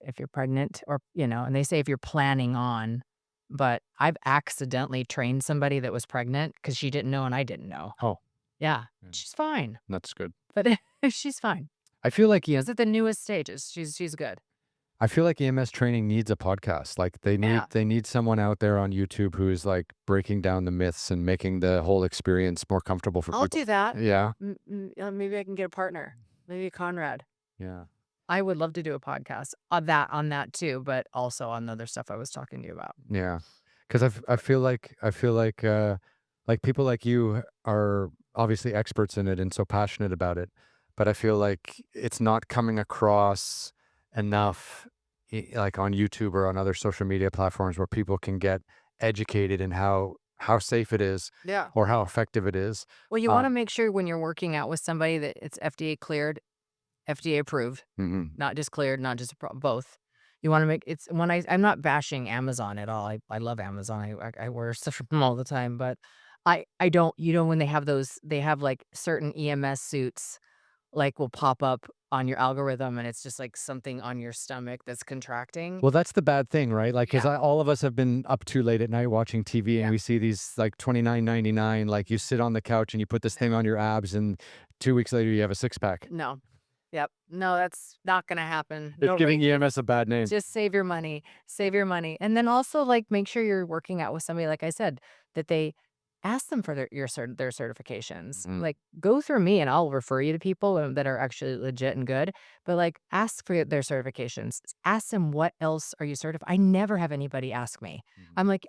if you're pregnant, or and they say if you're planning on, but I've accidentally trained somebody that was pregnant because she didn't know and I didn't know. Oh, Yeah, yeah, she's fine, that's good. but she's fine. I feel like, yeah, She's at the newest stages. She's good. I feel like EMS training needs a podcast. Like Yeah. they need someone out there on YouTube who's like breaking down the myths and making the whole experience more comfortable for I'll people. do that. Yeah. Maybe I can get a partner. Maybe Conrad. Yeah. I would love to do a podcast on that too, but also on the other stuff I was talking to you about. Yeah. Because I feel like people like you are obviously experts in it and so passionate about it, but I feel like it's not coming across enough, like on YouTube or on other social media platforms where people can get educated in how safe it is Yeah. or how effective it is. Well, you wanna Um, make sure when you're working out with somebody that it's FDA cleared, FDA approved, mhm, not just cleared, not just both. You wanna make it's when I'm not bashing Amazon at all. I love Amazon. I wear stuff from them all the time, but I don't when they have those they have, like, certain EMS suits, like, will pop up on your algorithm, and it's just, like, something on your stomach that's contracting. Well, that's the bad thing, right? Like, because Yeah, all of us have been up too late at night watching TV, and yeah. we see these like 29.99. Like, you sit on the couch and you put this thing on your abs, and 2 weeks later you have a six pack. No. Yep. No, that's not gonna happen. It's No giving way. EMS a bad name. Just save your money, and then also, like, make sure you're working out with somebody, like I said, that they ask them for their certifications. Mhm, Like, go through me, and I'll refer you to people, that are actually legit and good, but, like, ask for their certifications. Ask them, "What else are you certified?" I never have anybody ask me. mhm, I'm like,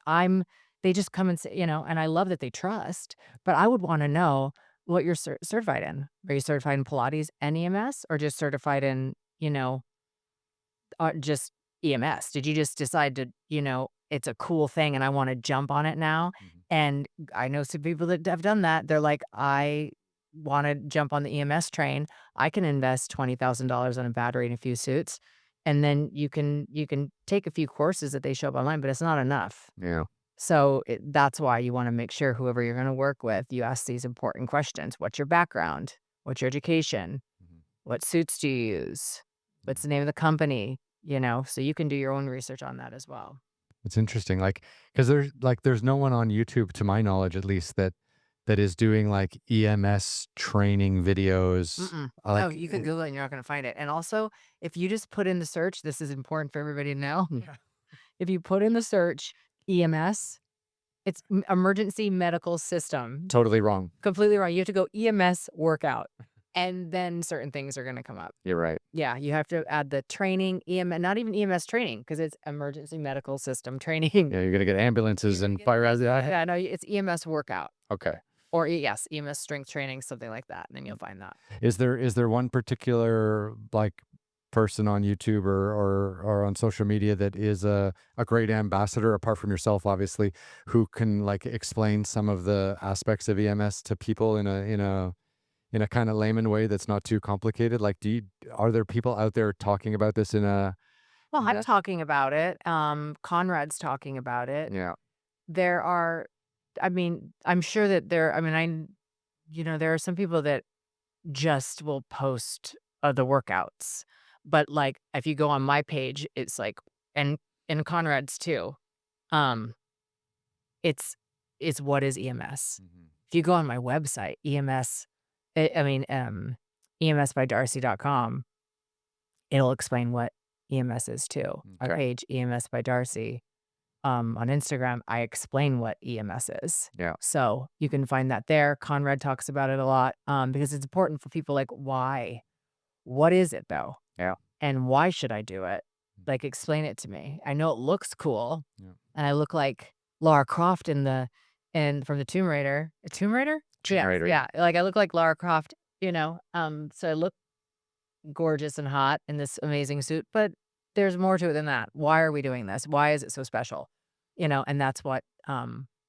they just come and say, and I love that they trust, but I would wanna know what you're certified in. Are you certified in Pilates and EMS, or just certified in, just EMS? Did you just decide to, it's a cool thing and I wanna jump on it now? mhm, And I know some people that have done that. They're like, "I wanna jump on the EMS train. I can invest $20,000 on a battery and a few suits." And then you can take a few courses that they show up online, but it's not enough. yeah, So, that's why you wanna make sure whoever you're gonna work with, you ask these important questions. What's your background? What's your education? mhm, What suits do you use? What's the name of the company? So you can do your own research on that as well. it's interesting, like, because there's no one on YouTube, to my knowledge at least, that is doing, like, EMS training videos, Mm-mm. No, like, you can Google it and you're not gonna find it. And also, if you just put in the search, this is important for everybody to know. yeah, If you put in the search EMS, it's emergency medical system. totally wrong. Completely wrong. You have to go EMS workout, and then certain things are gonna come up. You're right. Yeah, you have to add the training, not even EMS training, because it's emergency medical system training. Yeah, you're gonna get ambulances You're gonna and get fire this. yeah, Yeah, no, it's EMS workout okay. or yes, EMS strength training, something like that, and then you'll find that. Is there one particular, like, person on YouTube or on social media that is a great ambassador, apart from yourself, obviously, who can, like, explain some of the aspects of EMS to people in a kinda layman way that's not too complicated? Like, are there people out there talking about this in a Well, I'm Yeah. talking about it. Conrad's talking about it. Yeah. There are, I mean, I'm sure that there are some people that just will post the workouts, but like if you go on my page, it's like, and Conrad's too. Um, It's what is EMS? Mhm. If you go on my website, EMS, I mean, EMSbydarci.com, it'll explain what EMS is too. Our Okay. page, EMS by Darcy, on Instagram, I explain what EMS is. Yeah. So you can find that there. Conrad talks about it a lot, because it's important for people like, why? What is it though? Yeah. And why should I do it? Like, explain it to me. I know it looks cool, Yeah. and I look like Lara Croft in from the Tomb Raider. Tomb Raider? Yes, Generator, yeah. yeah, like, I look like Lara Croft, so I look gorgeous and hot in this amazing suit, but there's more to it than that. Why are we doing this? Why is it so special? And that's what,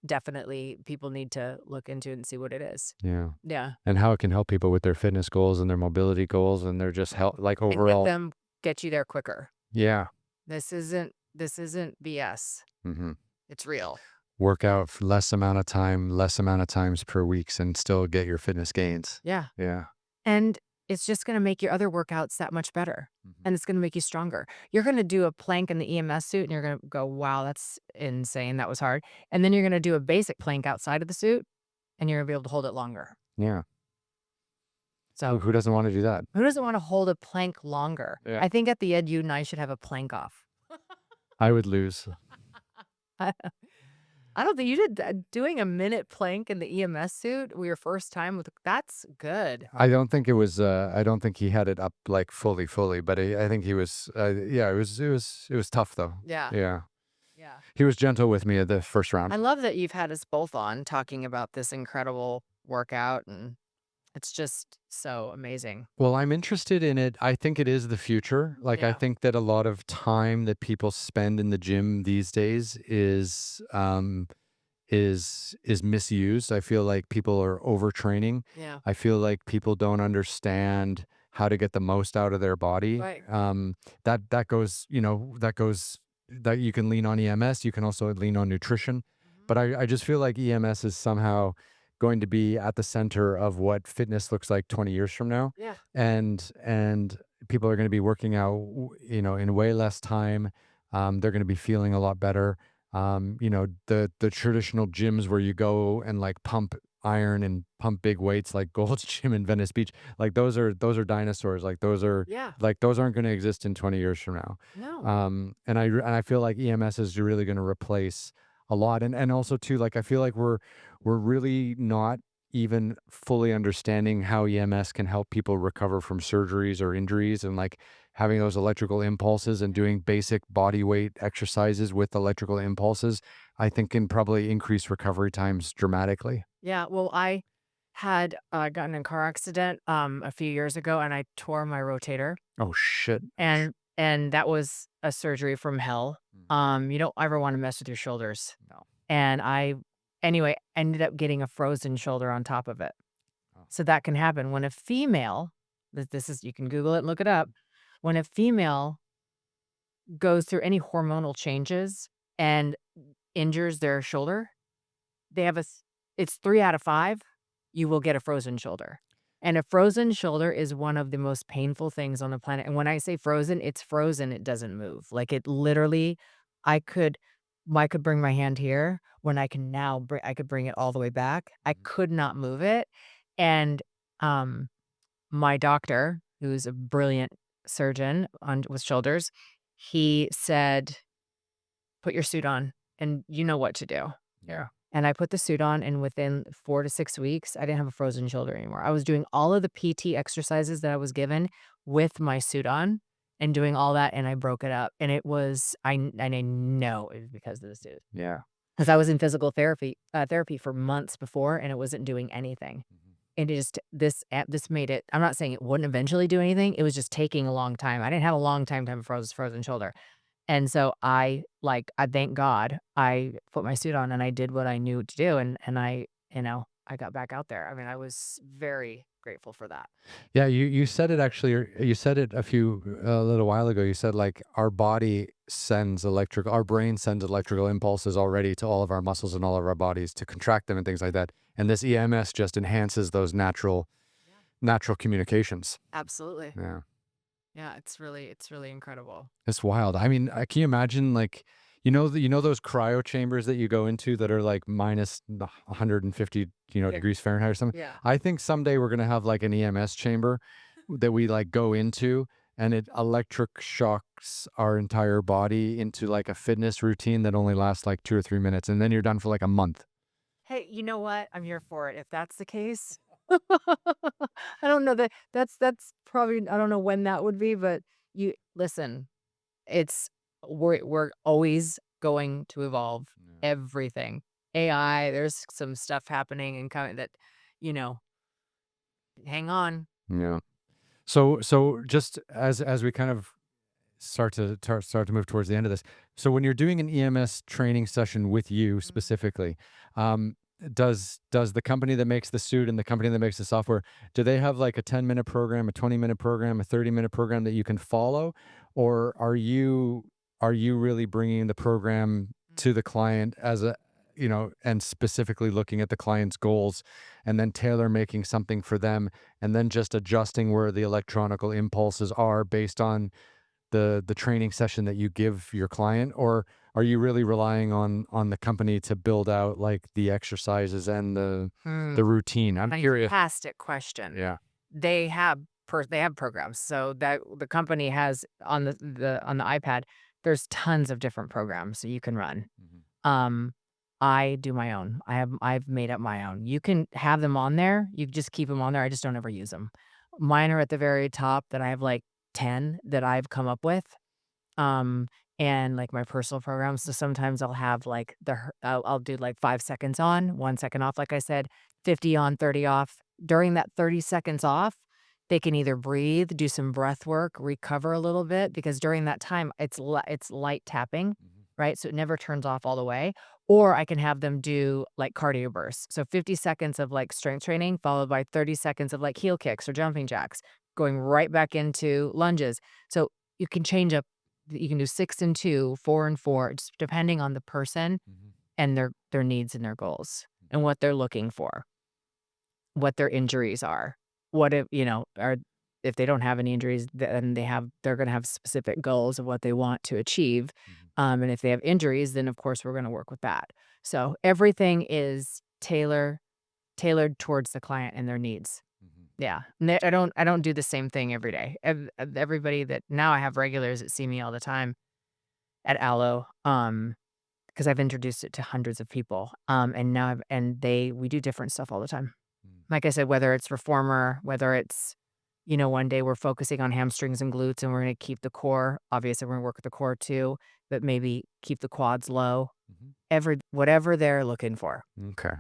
definitely people need to look into and see what it is. Yeah. Yeah, And how it can help people with their fitness goals and their mobility goals and their just health, like, and overall. get you there quicker. Yeah. This isn't BS. Mhm. It's real. Work out for less amount of times per weeks and still get your fitness gains. Yeah. Yeah. And it's just gonna make your other workouts that much better, Mhm. and it's gonna make you stronger. You're gonna do a plank in the EMS suit, and you're gonna go, "Wow, that's insane, that was hard." And then you're gonna do a basic plank outside of the suit, and you're gonna be able to hold it longer. Yeah. So Who doesn't want to do that? who doesn't want to hold a plank longer? Yeah. I think at the end, you and I should have a plank off. I would lose. I I don't think you did that. Doing a minute plank in the EMS suit, your first time with that's good. I don't think it was. I don't think he had it up like fully, but I think he was. Yeah, it was tough though. Yeah. Yeah, Yeah. he was gentle with me at the first I round. love that you've had us both on talking about this incredible workout, and it's just so amazing. Well, I'm interested in it. I think it is the future. Like, I Yeah. think that a lot of time that people spend in the gym these days is misused. I feel like people are overtraining. Yeah. I feel like people don't understand how to get the most out of their body. Right. That goes, that you can lean on EMS. You can also lean on nutrition, Mhm. but I just feel like EMS is somehow going to be at the center of what fitness looks like 20 years from now, Yeah. and people are going to be working out, in way less time. They're going to be feeling a lot better. The traditional gyms where you go and like pump iron and pump big weights like Gold's Gym in Venice Beach, like those are dinosaurs. Like Yeah. those aren't going to exist in 20 years from now. No. And I feel like EMS is really going to replace a lot. And also too, like I feel like we're really not even fully understanding how EMS can help people recover from surgeries or injuries, and like having those electrical impulses and Yeah. doing basic body weight exercises with electrical impulses, I think can probably increase recovery times dramatically. Yeah. Well, I had gotten in a car accident a few years ago, and I tore my rotator, Oh shit. and that was a surgery from hell. You don't ever want to mess with your shoulders. No. And I anyway, ended up getting a frozen shoulder on top of it. Oh. So that can happen when a female, this is, you can Google it and look it up. When a female goes through any hormonal changes and injures their shoulder, they have it's 3 out of 5, you will get a frozen shoulder. And a frozen shoulder is one of the most painful things on the planet. And when I say frozen, it's frozen, it doesn't move. Like it literally, I could I could bring my hand here when I could bring it all the way back. I Mhm. could not move it. And um my doctor, who's a brilliant surgeon on with shoulders, he said, "Put your suit on and you know what to do." Yeah. And I put the suit on, and within 4 to 6 weeks, I didn't have a frozen shoulder anymore. I was doing all of the PT exercises that I was given with my suit on and doing all that, and I broke it up. And it was and I know it was because of the suit. Yeah. Because I was in physical therapy for months before, and it wasn't doing anything. Mhm. And it just this made it, I'm not saying it wouldn't eventually do anything, it was just taking a long time. I didn't have a long time to have a frozen shoulder. And so I thank God I put my suit on and I did what I knew to do, and I got back out there. I mean, I was very grateful for that. Yeah, you said it actually. You said it a little while ago. You said like our brain sends electrical impulses already to all of our muscles and all of our bodies to contract them and things like that. And this EMS just enhances those Yeah, natural communications. absolutely. Yeah, Yeah, it's really incredible. it's wild. I mean, can you imagine like, those cryo chambers that you go into that are like minus 150, Yeah. degrees Fahrenheit or something. Yeah. I think someday we're gonna have like an EMS chamber that we like go into, and it electric shocks our entire body into like a fitness routine that only lasts like 2 or 3 minutes, and then you're done for like a month. Hey, you know what? I'm here for it if that's the case. I don't know that's probably, I don't know when that would be, but you listen, it's we're always going to evolve Yeah. everything. AI, there's some stuff happening and coming that, you know, hang on. Yeah. So just as we kind of start to move towards the end of this. So when you're doing an EMS training session with you Mhm. specifically, um, does the company that makes the suit and the company that makes the software, do they have like a 10-minute program, a 20-minute program, a 30-minute program that you can follow, or are you really bringing the program to the client as and specifically looking at the client's goals, and then tailor making something for them, and then just adjusting where the electronical impulses are based on the training session that you give your client? Or are you really relying on the company to build out like the exercises and the Hmm. routine? I'm curious. Fantastic question. Yeah. they have they have programs. So that the company has on the iPad, there's tons of different programs that you can run. Mhm. Um, I do my own. I've made up my own. You can have them on there. You just keep them on there. I just don't ever use them. Mine are at the very top that I have like 10 that I've come up with. Um, and like my personal programs. So sometimes I'll have like I'll do like 5 seconds on, 1 second off, like I said, 50 on, 30 off. During that 30 seconds off, they can either breathe, do some breath work, recover a little bit because during that time it's light tapping, Mhm. right? So it never turns off all the way. Or I can have them do like cardio bursts. So 50 seconds of like strength training followed by 30 seconds of like heel kicks or jumping jacks, going right back into lunges. So you can change up you can do 6 and 2, 4 and 4, just depending on the person Mhm. and their needs and their goals and what they're looking for, what their injuries are. What if, are if they don't have any injuries, then they're gonna have specific goals of what they want to achieve. Mhm. And if they have injuries, then of course we're gonna work with that. So everything is tailored towards the client and their needs. Mhm. Yeah. I don't do the same thing every day. Everybody that now I have regulars that see me all the time at Aloe, because I've introduced it to hundreds of people, and now we do different stuff all the time. Mhm. Like I said, whether it's reformer, whether it's, one day we're focusing on hamstrings and glutes and we're gonna keep the core. Obviously, we're gonna work with the core too, but maybe keep the quads low. Mhm. Whatever they're looking for. Okay.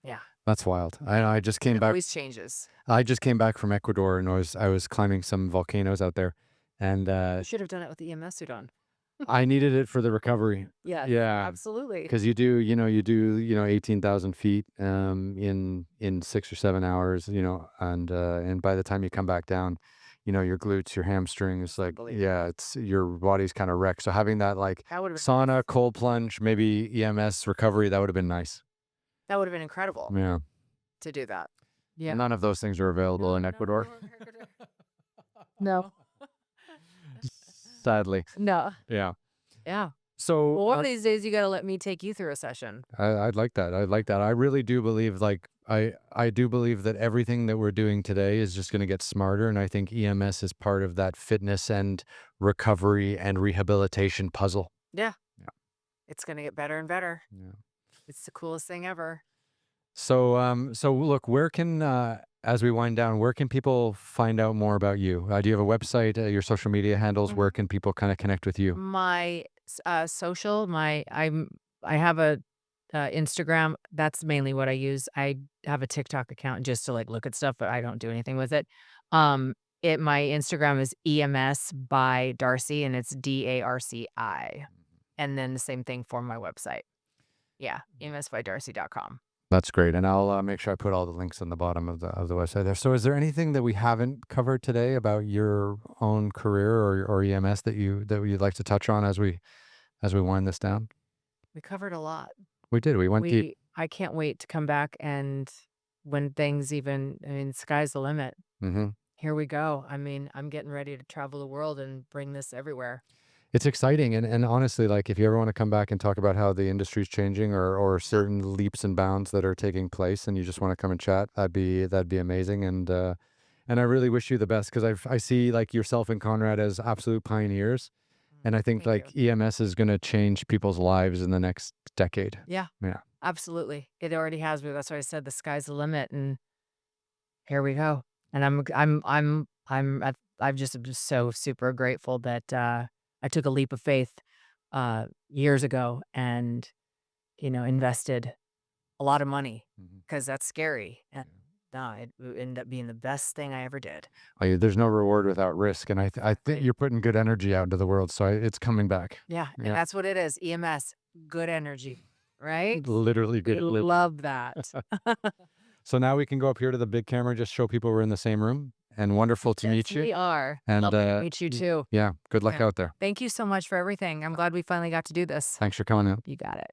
Yeah. That's wild. I just came It back. always changes. I just came back from Ecuador and I was climbing some volcanoes out there, and You should have done it with the EMS suit on. I needed it for the recovery. Yes, Yeah, absolutely. because you do 18,000 feet in 6 or 7 hours, and by the time you come back down, your glutes, your hamstrings, That's like unbelievable. yeah, it's your body's kind of wrecked. So having that like That would have been nice. sauna, cold plunge, maybe EMS recovery, that would have been nice. That would have been incredible Yeah, to do that. Yeah. none of those things are available No, in none of Ecuador, them No. sadly. No. Yeah. Yeah. So Well, one of these days, you gotta let me take you through a session. I'd like that. I'd like that. I really do believe, like, I do believe that everything that we're doing today is just going to get smarter, and I think EMS is part of that fitness and recovery and rehabilitation puzzle. Yeah. Yeah. It's gonna get better and better. Yeah. It's the coolest thing ever. So look, where can as we wind down, where can people find out more about you? Do you have a website, your social media handles? Where Mhm. can people kind of connect with you? Social, I have a, Instagram. That's mainly what I use. I have a TikTok account just to, like, look at stuff, but I don't do anything with it. Um, my Instagram is EMS by Darcy, and it's DARCI, and then the same thing for my website. Yeah, emsbydarcy.com. That's great, and I'll make sure I put all the links on the bottom of the website there. So, is there anything that we haven't covered today about your own career or EMS that you'd like to touch on as we wind this down? We covered a lot. We did. We went deep. I can't wait to come back and when things even I mean, sky's the limit. Hmm. Here we go. I mean, I'm getting ready to travel the world and bring this everywhere. It's exciting, and honestly, like if you ever want to come back and talk about how the industry's changing or Yeah. certain leaps and bounds that are taking place, and you just want to come and chat, that'd be amazing. And I really wish you the best because I see like yourself and Conrad as absolute pioneers. And I think Thank you. like EMS is going to change people's lives in the next decade. Yeah, Yeah. absolutely. It already has me. That's why I said the sky's the limit, and here we go. And I'm just so super grateful that I took a leap of faith years ago and invested a lot of money Mhm. because that's scary. And no, it ended up being the best thing I ever did. There's no reward without risk, and I think Exactly. you're putting good energy out into the world, so it's coming back. Yeah, and Yeah, that's what it is. EMS, good energy, right? literally We good. love that. So now we can go up here to the big camera, just show people we're in the same room. And wonderful to Yes, meet you. we are. And Lovely to meet you too. yeah, good luck Yeah. out there. Thank you so much for everything. I'm glad we finally got to do this. Thanks for coming out. You got it.